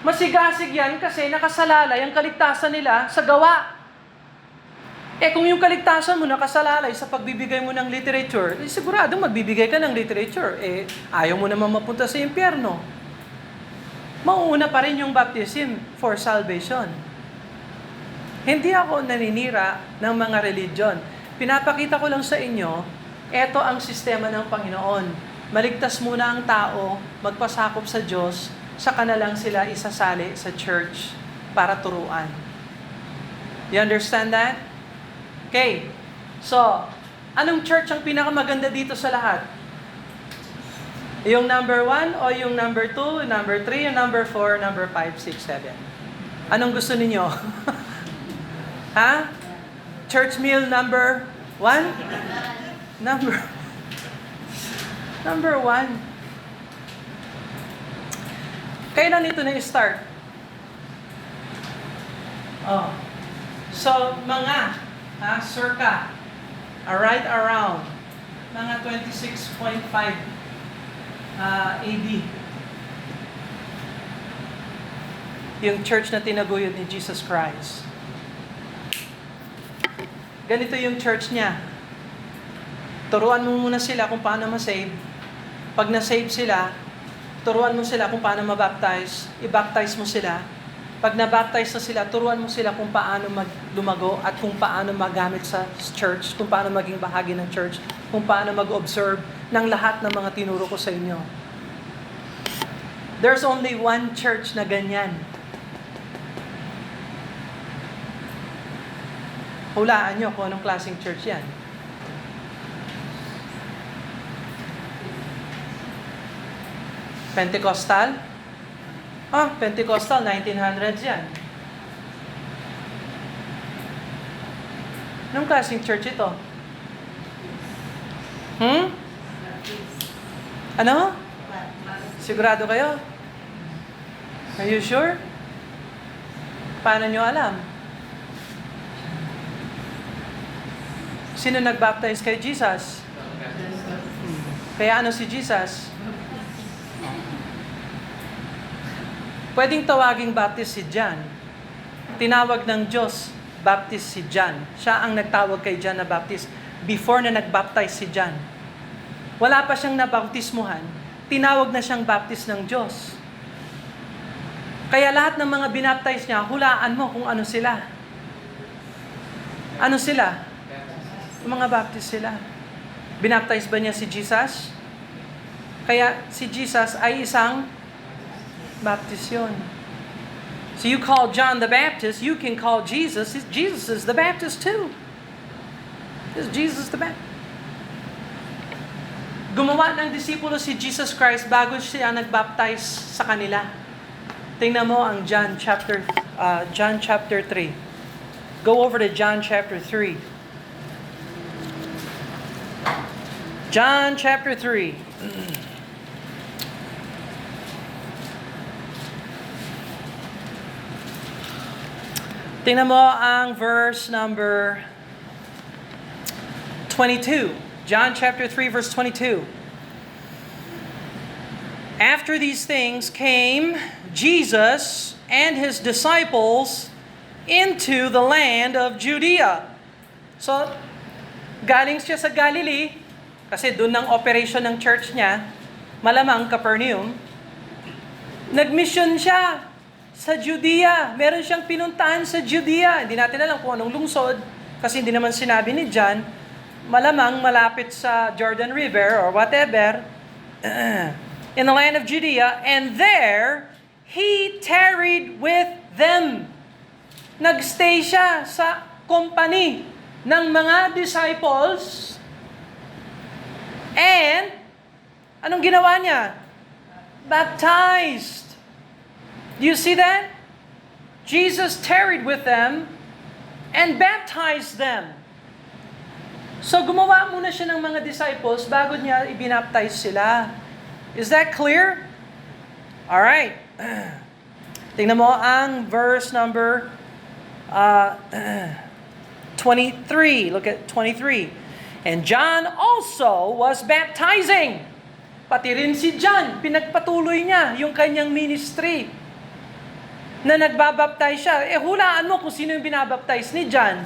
Masigasig yan kasi nakasalalay ang kaligtasan nila sa gawa. Kung yung kaligtasan mo nakasalalay sa pagbibigay mo ng literature, siguradong magbibigay ka ng literature. Ayaw mo naman mapunta sa impyerno. Mauuna pa rin yung baptism for salvation. Hindi ako naninira ng mga religion. Pinapakita ko lang sa inyo, ito ang sistema ng Panginoon. Maligtas muna ang tao, magpasakop sa Diyos, saka na lang sila isasali sa church para turuan. You understand that? Okay. So, anong church ang pinakamaganda dito sa lahat? Yung number 1 o yung number 2, number 3, yung number 4, number 5, 6, 7? Anong gusto ninyo? Ha? Church meal number 1? Number 1. Kailan ito na-start? So, circa, right around, mga 26.5 AD. Yung church na tinaguyod ni Jesus Christ. Ganito yung church niya. Turuan mo muna sila kung paano ma-save. Pag na-save sila, turuan mo sila kung paano ma-baptize. I-baptize mo sila. Pag na-baptize na sila, turuan mo sila kung paano lumago at kung paano magamit sa church, kung paano maging bahagi ng church, kung paano mag-observe ng lahat ng mga tinuro ko sa inyo. There's only one church na ganyan. Hulaan nyo kung anong klaseng church yan. Pentecostal? Pentecostal, 1900s yan. Anong klaseng church ito? Ano? Sigurado kayo? Are you sure? Paano nyo alam? Sino nag-baptize kay Jesus? Kaya ano si Jesus? Pwedeng tawaging Baptist si John. Tinawag ng Diyos, Baptist si John. Siya ang nagtawag kay John na Baptist before na nag-baptize si John. Wala pa siyang nabaptismuhan, tinawag na siyang Baptist ng Diyos. Kaya lahat ng mga binaptize niya, hulaan mo kung ano sila. Ano sila? Mga Baptist sila. Binaptize ba niya si Jesus? Kaya si Jesus ay isang Baptist yun. So you call John the Baptist, you can call Jesus. Jesus is the Baptist too. Is Jesus the Baptist? Gumawa ng disipulo si Jesus Christ bago siya nag-baptize sa kanila. Tingnan mo ang John chapter 3. Go over to John chapter 3. John chapter 3. Tingnan mo ang verse number 22. John chapter 3 verse 22. After these things came Jesus and his disciples into the land of Judea. So, galing siya sa Galilee, kasi doon ang operation ng church niya, malamang Capernaum. Nag-mission siya sa Judea. Meron siyang pinuntahan sa Judea. Hindi natin alam kung anong lungsod, kasi hindi naman sinabi ni John. Malamang malapit sa Jordan River or whatever. In the land of Judea, and there, he tarried with them. Nagstay siya sa company ng mga disciples. And, anong ginawa niya? Baptized. Do you see that? Jesus tarried with them and baptized them. So gumawa muna siya ng mga disciples bago niya ibinaptize sila. Is that clear? Alright. Tingnan mo ang verse number 23. Look at 23. And John also was baptizing. Pati rin si John, pinagpatuloy niya yung kanyang ministry na nagbabaptize siya. Hulaan mo kung sino yung binabaptize ni John.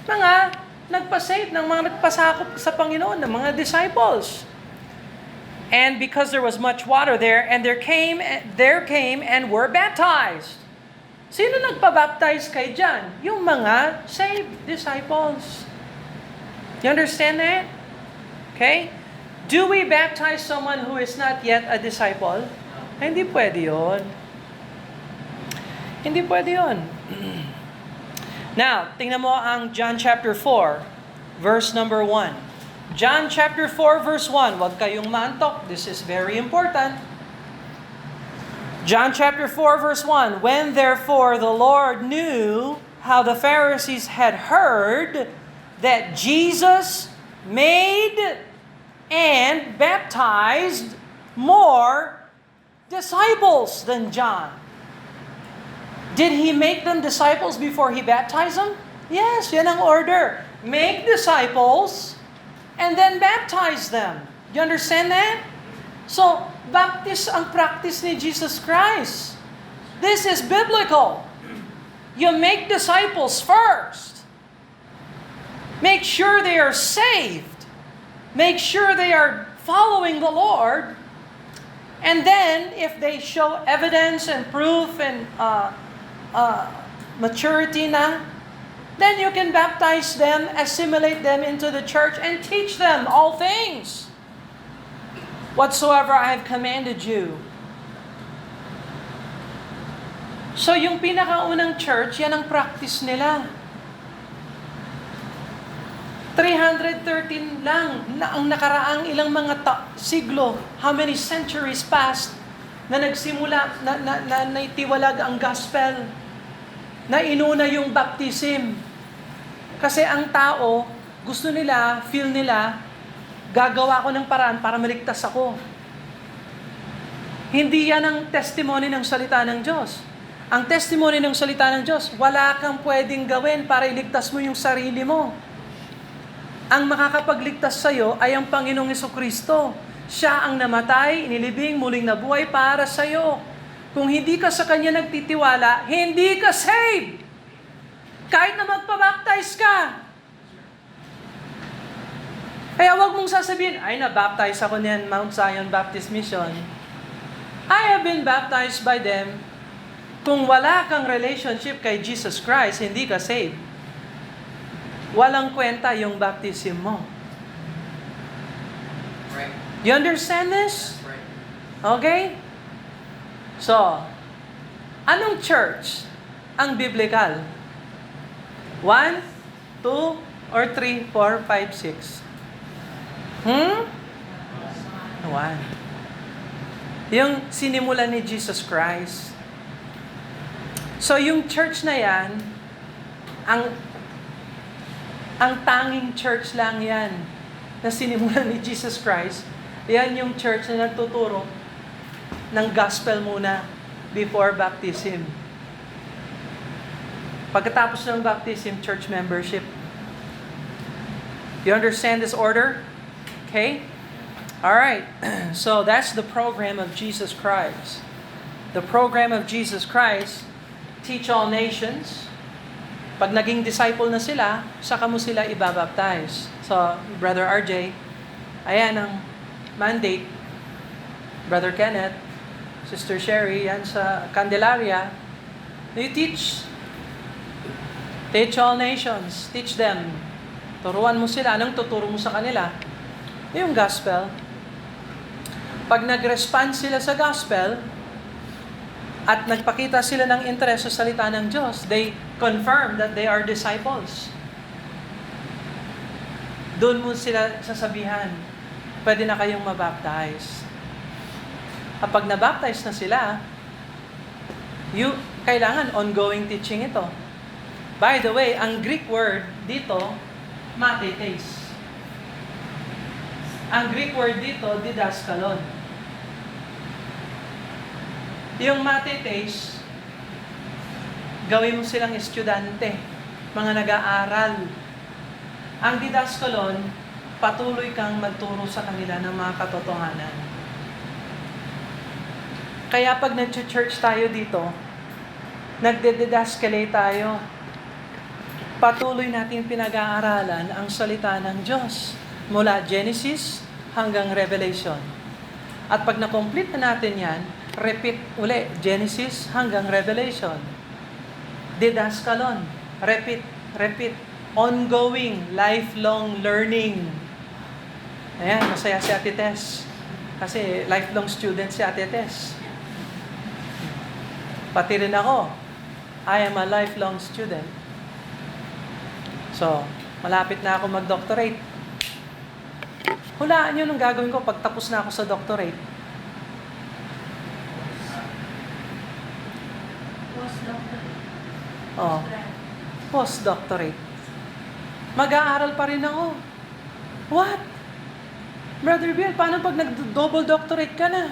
Mga nagpa-save, ng mga nagpasakop sa Panginoon, ng mga disciples. And because there was much water there, and there came and were baptized. Sino nagpa-baptize kay John? Yung mga saved disciples. You understand that? Okay? Do we baptize someone who is not yet a disciple? Hindi pwede yun. Hindi pwede yun. Now, tingnan mo ang John chapter 4, verse number 1. John chapter 4, verse 1. Huwag kayong maantok. This is very important. John chapter 4, verse 1. When therefore the Lord knew how the Pharisees had heard that Jesus made and baptized more disciples than John. Did he make them disciples before he baptized them? Yes, yan ang order. Make disciples and then baptize them. You understand that? So, baptist ang practice ni Jesus Christ. This is biblical. You make disciples first. Make sure they are saved. Make sure they are following the Lord. And then, if they show evidence and proof and maturity na, then you can baptize them, assimilate them into the church, and teach them all things. Whatsoever I have commanded you. So yung pinakaunang church, yan ang practice nila. 313 lang na ang nakaraang ilang mga siglo, how many centuries passed, na nagsimula, na naitiwalag ang gospel, na inuna yung baptism. Kasi ang tao, gusto nila, feel nila, gagawa ko ng paraan para maligtas ako. Hindi yan ang testimony ng salita ng Diyos. Ang testimony ng salita ng Diyos, wala kang pwedeng gawin para iligtas mo yung sarili mo. Ang makakapagligtas sa'yo ay ang Panginoong Jesucristo. Siya ang namatay, inilibing, muling nabuhay para sa'yo. Kung hindi ka sa Kanya nagtitiwala, hindi ka saved. Kahit na magpabaptize ka. Kaya wag mong sasabihin, ay nabaptize ako niyan, Mount Zion Baptist Mission. I have been baptized by them. Kung wala kang relationship kay Jesus Christ, hindi ka saved. Walang kwenta yung baptism mo. Right. You understand this? Right. Okay? So, anong church ang biblical? 1, 2, or 3, 4, 5, 6? 1. Yung sinimulan ni Jesus Christ. So, yung church na yan, ang tanging church lang yan na sinimulan ni Jesus Christ. Yan yung church na nagtuturo ng gospel muna before baptism. Pagkatapos ng baptism, church membership. You understand this order? Okay? Alright. So that's the program of Jesus Christ. The program of Jesus Christ, teach all nations. Pag naging disciple na sila, saka mo sila ibabaptize. So, Brother RJ, ayan ang mandate. Brother Kenneth, Sister Sherry, yan sa Candelaria. You teach. Teach all nations. Teach them. Turuan mo sila. Anong tuturo mo sa kanila? Yung gospel. Pag nag-respond sila sa gospel, at nagpakita sila ng interest sa salita ng Diyos, they confirm that they are disciples. Doon mo sila sasabihan, pwede na kayong mabaptize. Kapag nabaptize na sila, kailangan ongoing teaching ito. By the way, ang Greek word dito, matetes. Ang Greek word dito, didaskalon. Yung matetes, gawin mo silang estudyante, mga nag-aaral. Ang didaskalon, patuloy kang magturo sa kanila ng mga katotohanan. Kaya pag nag-church tayo dito, nagde-didascalate tayo, patuloy natin pinag-aaralan ang salita ng Diyos mula Genesis hanggang Revelation. At pag na-complete na natin yan, repeat uli, Genesis hanggang Revelation. Didaskalon, repeat, ongoing, lifelong learning. Ayan, masaya si Ate Tess. Kasi lifelong student si Ate Tess. Pati rin ako, I am a lifelong student. So, malapit na ako mag-doctorate. Hulaan nyo nung gagawin ko pag tapos na ako sa doctorate. Postdoctorate. Mag-aaral pa rin ako. What? Brother Bill, paano pag nag-double doctorate ka na?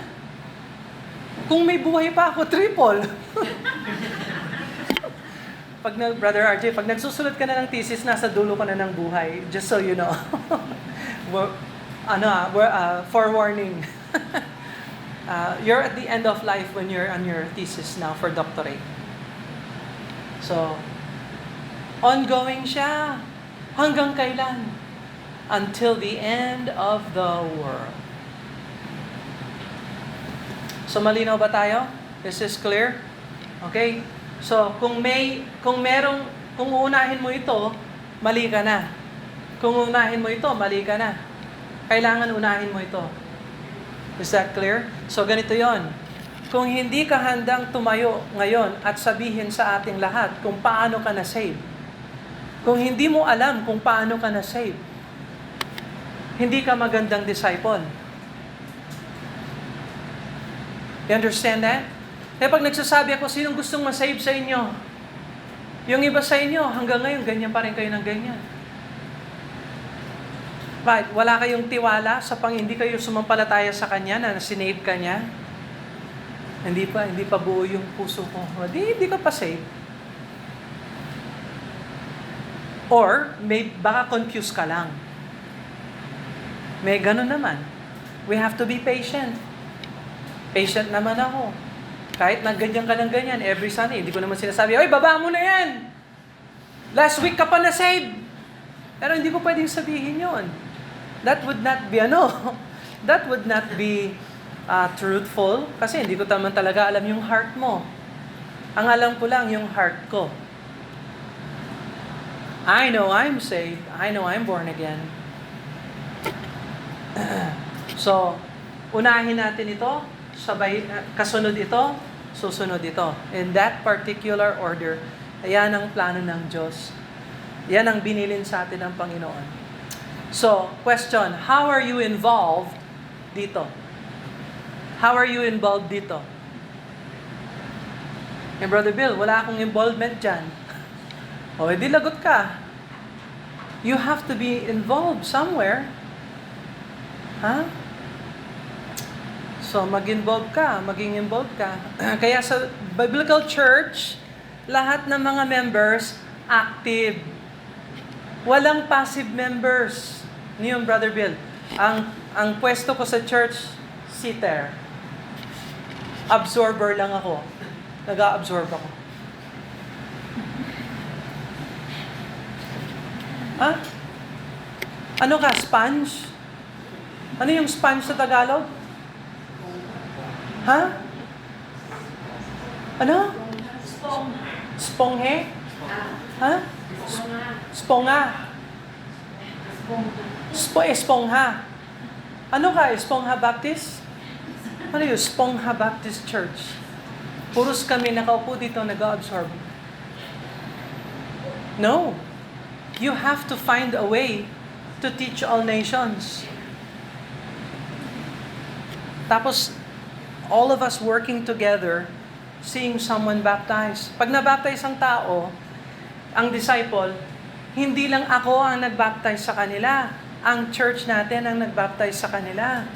Kung may buhay pa ako, triple. Brother RJ, pag nagsusulat ka na ng thesis, nasa dulo ka na ng buhay. Just so you know. Forewarning. You're at the end of life when you're on your thesis now for doctorate. So, ongoing siya. Hanggang kailan? Until the end of the world. So, malinaw ba tayo? This is clear? Okay? So, kung uunahin mo ito, mali ka na. Kung unahin mo ito, mali ka na. Kailangan unahin mo ito. Is that clear? So, ganito yon. Kung hindi ka handang tumayo ngayon at sabihin sa ating lahat kung paano ka na-save, kung hindi mo alam kung paano ka na-save, hindi ka magandang disciple. You understand that? Kaya pag nagsasabi ako, sinong gustong ma-save sa inyo? Yung iba sa inyo, hanggang ngayon, ganyan pa rin kayo ng ganyan. Right? Wala kayong tiwala sa hindi kayo sumampalataya sa Kanya na sinave ka niya? Hindi pa buo yung puso ko. Hindi ka pa saved. Or, baka confused ka lang. May ganun naman. We have to be patient. Patient naman ako. Kahit nagganyan ka ng ganyan, every Sunday, hindi ko naman sinasabi, oy, baba mo na yan! Last week ka pa na-save! Pero hindi ko pwedeng sabihin yon. That would not be, that would not be truthful, kasi hindi ko naman talaga alam yung heart mo. Ang alam ko lang yung heart ko. I know I'm saved. I know I'm born again. So, unahin natin ito, kasunod ito, susunod ito. In that particular order, ayan ang plano ng Diyos. Yan ang binilin sa atin ng Panginoon. So, question, how are you involved dito? How are you involved dito? Brother Bill, wala akong involvement dyan. O, edi lagot ka. You have to be involved somewhere. Ha? So, maging involved ka. Kaya sa Biblical Church, lahat ng mga members, active. Walang passive members. Niyon, Brother Bill, ang pwesto ko sa church, sitter. Absorber lang ako. Nag-a-absorb ako. Ha? Ano ka, sponge? Ano yung sponge sa Tagalog? Ha? Ano? Sponghe? Ha? Sponga. Espongha. Ano ka, Espongha Baptist? Ano yun? Espongha Baptist Church. Puros kami nakaupo dito, nag-absorb. No. You have to find a way to teach all nations. Tapos, all of us working together, seeing someone baptized. Pag nabaptize ang tao, ang disciple, hindi lang ako ang nagbaptize sa kanila. Ang church natin ang nagbaptize sa kanila.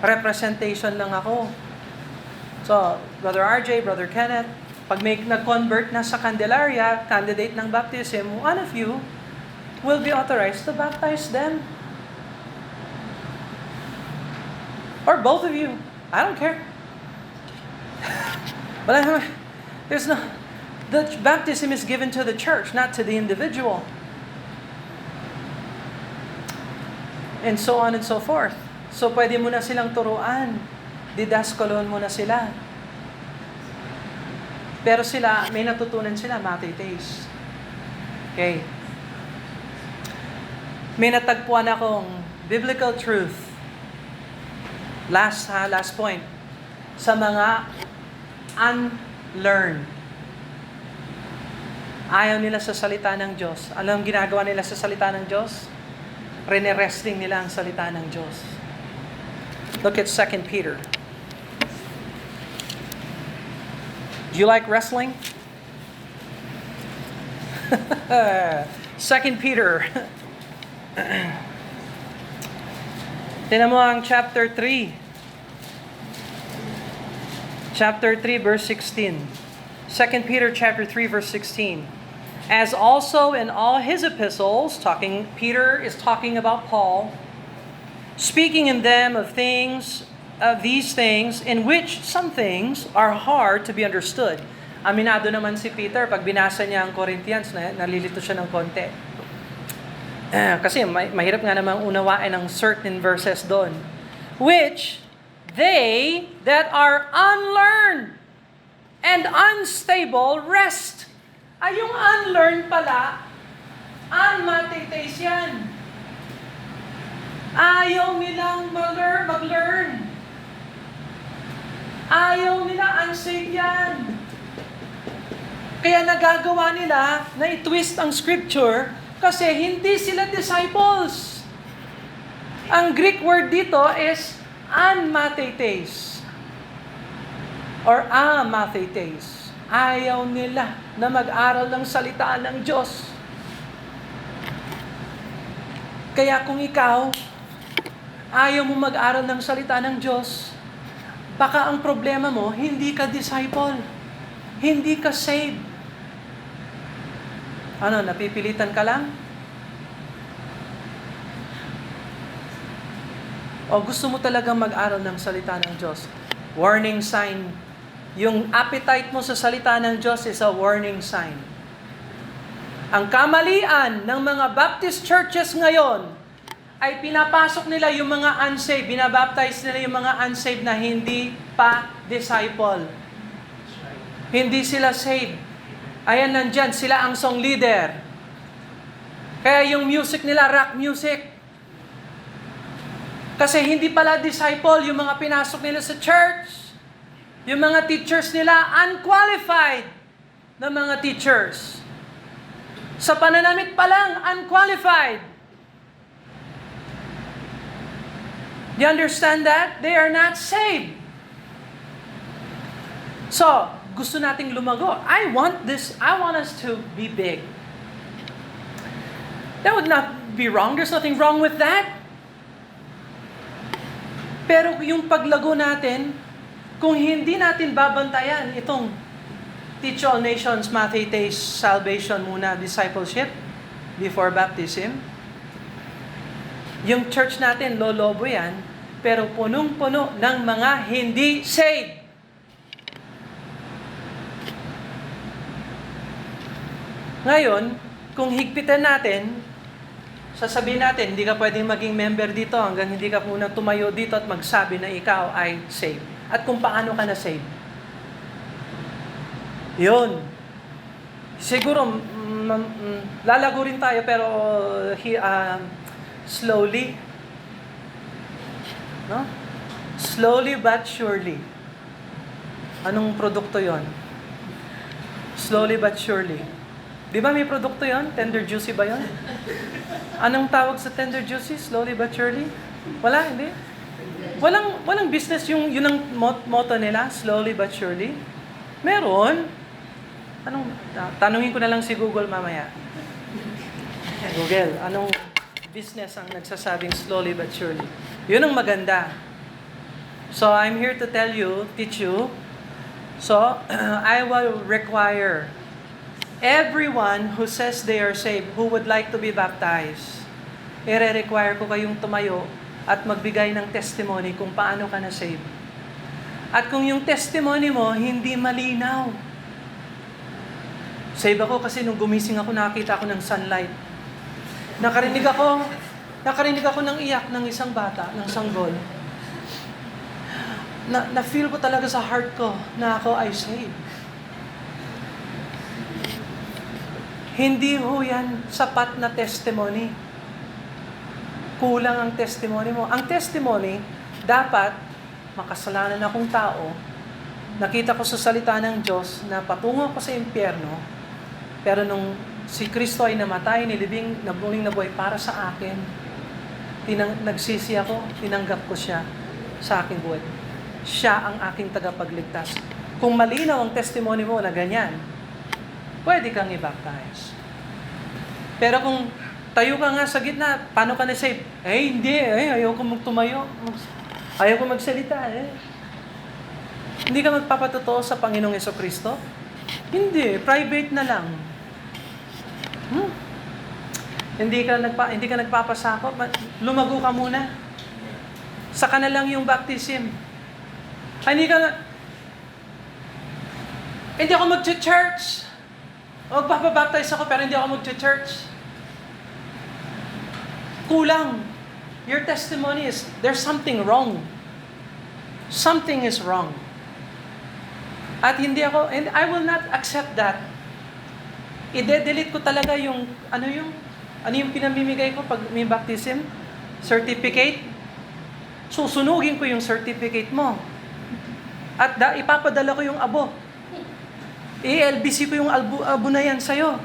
Representation lang ako. So, Brother RJ, Brother Kenneth, pag may nag-convert na sa Candelaria, candidate ng baptism, one of you will be authorized to baptize them. Or both of you. I don't care. But there's no... The baptism is given to the church, not to the individual. And so on and so forth. So pwede mo na silang turuan. Didaskalon mo na sila. Pero sila, may natutunan sila, matitis. Okay. May natagpuan akong biblical truth. Last point. Sa mga unlearned. Ayaw nila sa salita ng Diyos. Alam ang ginagawa nila sa salita ng Diyos? Rene-wrestling nila ang salita ng Diyos. Look at 2 Peter. Do you like wrestling? 2 Peter. Tingnan mo ang chapter 3. Chapter 3 verse 16. 2 Peter chapter 3 verse 16. As also in all his epistles, Peter is talking about Paul, speaking in them of these things, in which some things are hard to be understood. Aminado naman si Peter, pag binasa niya ang Corinthians, nalilito siya ng konti. Kasi mahirap nga namang unawain ang certain verses doon. Which they that are unlearned and unstable rest. Ay, yung unlearned pala, unmatites yan. Ayaw nilang mag-learn. Ayaw nila, unsaved yan. Kaya nagagawa nila na i-twist ang scripture kasi hindi sila disciples. Ang Greek word dito is anmathetes or amathetes. Ayaw nila na mag-aral ng salita ng Diyos. Kaya kung ikaw, ayaw mo mag-aral ng salita ng Diyos, baka ang problema mo, hindi ka disciple. Hindi ka saved. Ano, napipilitan ka lang? O gusto mo talagang mag-aral ng salita ng Diyos? Warning sign. Yung appetite mo sa salita ng Diyos is a warning sign. Ang kamalian ng mga Baptist churches ngayon ay pinapasok nila yung mga unsaved, binabaptize nila yung mga unsaved na hindi pa disciple. Hindi sila saved. Ayan, nandyan, sila ang song leader. Kaya yung music nila, rock music. Kasi hindi pala disciple yung mga pinasok nila sa church. Yung mga teachers nila, unqualified na mga teachers. Sa pananamit pa lang, unqualified. Do you understand that? They are not saved. So, gusto nating lumago. I want us to be big. That would not be wrong. There's nothing wrong with that. Pero yung paglago natin, kung hindi natin babantayan itong teach all nations, mathetes, salvation muna, discipleship, before baptism, yung church natin, lolobo yan, pero punong-puno ng mga hindi saved. Ngayon, kung higpitan natin, sasabihin natin, hindi ka pwedeng maging member dito hanggang hindi ka muna tumayo dito at magsabi na ikaw ay saved. At kung paano ka na saved. Yun. Siguro, lalago rin tayo pero slowly. No? Slowly but surely. Anong produkto yon? Slowly but surely. Di ba may produkto yon? Tender juicy ba yon? Anong tawag sa tender juicy? Slowly but surely? Wala, hindi? Walang business yun ang motto nila, slowly but surely. Meron. Tanungin ko na lang si Google mamaya. Google, anong business ang nagsasabing slowly but surely. Yun ang maganda. So I'm here to tell you, teach you. So I will require everyone who says they are saved, who would like to be baptized, i-require ko kayong tumayo at magbigay ng testimony kung paano ka na-save. At kung yung testimony mo hindi malinaw. Save ako kasi nung gumising ako, nakita ako ng sunlight. Nakarinig ako ng iyak ng isang bata, ng sanggol. Na-feel ko talaga sa heart ko na ako ay saved. Hindi ho yan sapat na testimony. Kulang ang testimony mo. Ang testimony, dapat makasalanan akong tao, nakita ko sa salita ng Diyos na patungo ako sa impyerno, pero nung si Kristo ay namatay, nilibing, nabuling nabuhay para sa akin, nagsisi ako, tinanggap ko siya sa aking buhay. Siya ang aking tagapagligtas. Kung malinaw ang testimony mo na ganyan, pwede kang i-baptize. Pero kung tayo ka nga sa gitna, paano ka na-save? Hindi, ayaw ko magtumayo. Ayaw ko magsalita. Hindi ka magpapatotoo sa Panginoong Jesucristo? Hindi, private na lang. Hindi ka nagpapasakop, lumago ka muna. Saka na lang yung baptism. Hindi ako mag-church. Magpapabaptize ako pero hindi ako mag-church. Kulang. Your testimony is, there's something wrong. Something is wrong. At and I will not accept that. I-delete ko talaga yung pinamimigay ko pag may baptism? Certificate? Susunugin ko yung certificate mo. At ipapadala ko yung abo. I-LBC ko yung abo na yan sa'yo.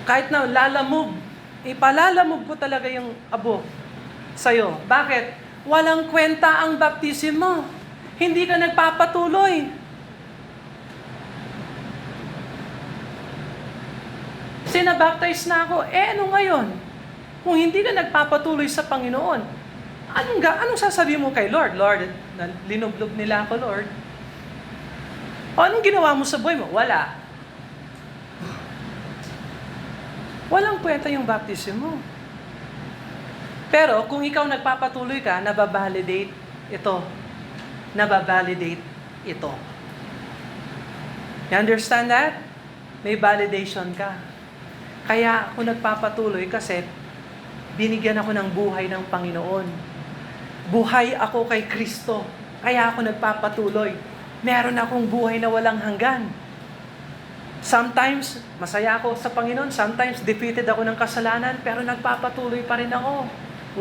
Kahit na lalamog, ipalalamog ko talaga yung abo sa'yo. Bakit? Walang kwenta ang baptism mo. Hindi ka nagpapatuloy. Sinabaptize na ako. Ano ngayon? Kung hindi ka nagpapatuloy sa Panginoon, anong sasabihin mo kay Lord? Lord, linublog nila ako, Lord. O anong ginawa mo sa buhay mo? Wala. Walang kwenta yung baptism mo. Pero kung ikaw nagpapatuloy ka, nababalidate ito. Nababalidate ito. You understand that? May validation ka. Kaya ako nagpapatuloy kasi binigyan ako ng buhay ng Panginoon. Buhay ako kay Kristo. Kaya ako nagpapatuloy. Meron akong buhay na walang hanggan. Sometimes, masaya ako sa Panginoon. Sometimes, defeated ako ng kasalanan, pero nagpapatuloy pa rin ako.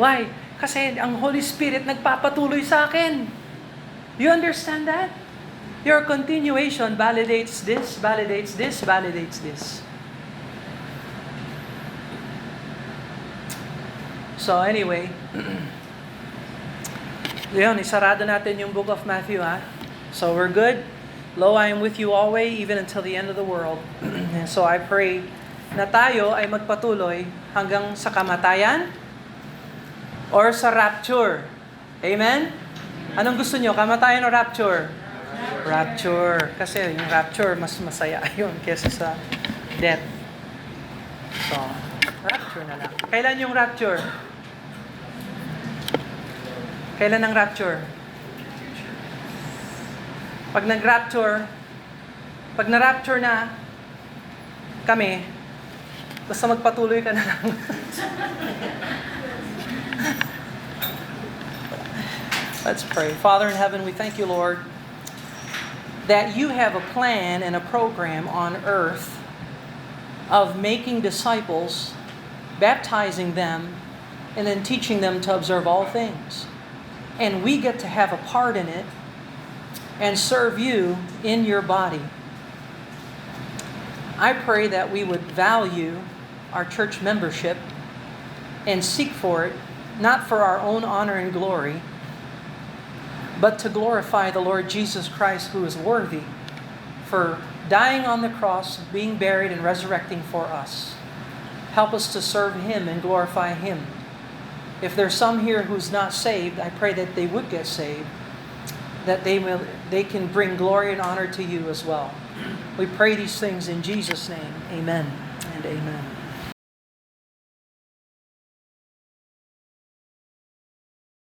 Why? Kasi ang Holy Spirit nagpapatuloy sa akin. You understand that? Your continuation validates this, validates this, validates this. So anyway, yun, isarado natin yung book of Matthew, ha? So we're good. Lo, I am with you always, even until the end of the world. And so I pray na tayo ay magpatuloy hanggang sa kamatayan or sa rapture. Amen? Anong gusto nyo? Kamatayan o rapture? Rapture. Kasi yung rapture, mas masaya yun kesa sa death. So, rapture na lang. Kailan yung rapture? Kailan ang rapture? Pag na-rapture na kami, basta magpatuloy ka na lang. Let's pray. Father in heaven, we thank you, Lord, that you have a plan and a program on earth of making disciples, baptizing them, and then teaching them to observe all things. And we get to have a part in it and serve you in your body. I pray that we would value our church membership and seek for it, not for our own honor and glory, but to glorify the Lord Jesus Christ, who is worthy for dying on the cross, being buried, and resurrecting for us. Help us to serve Him and glorify Him. If there's some here who's not saved, I pray that they would get saved, that they can bring glory and honor to You as well. We pray these things in Jesus' name. Amen and amen.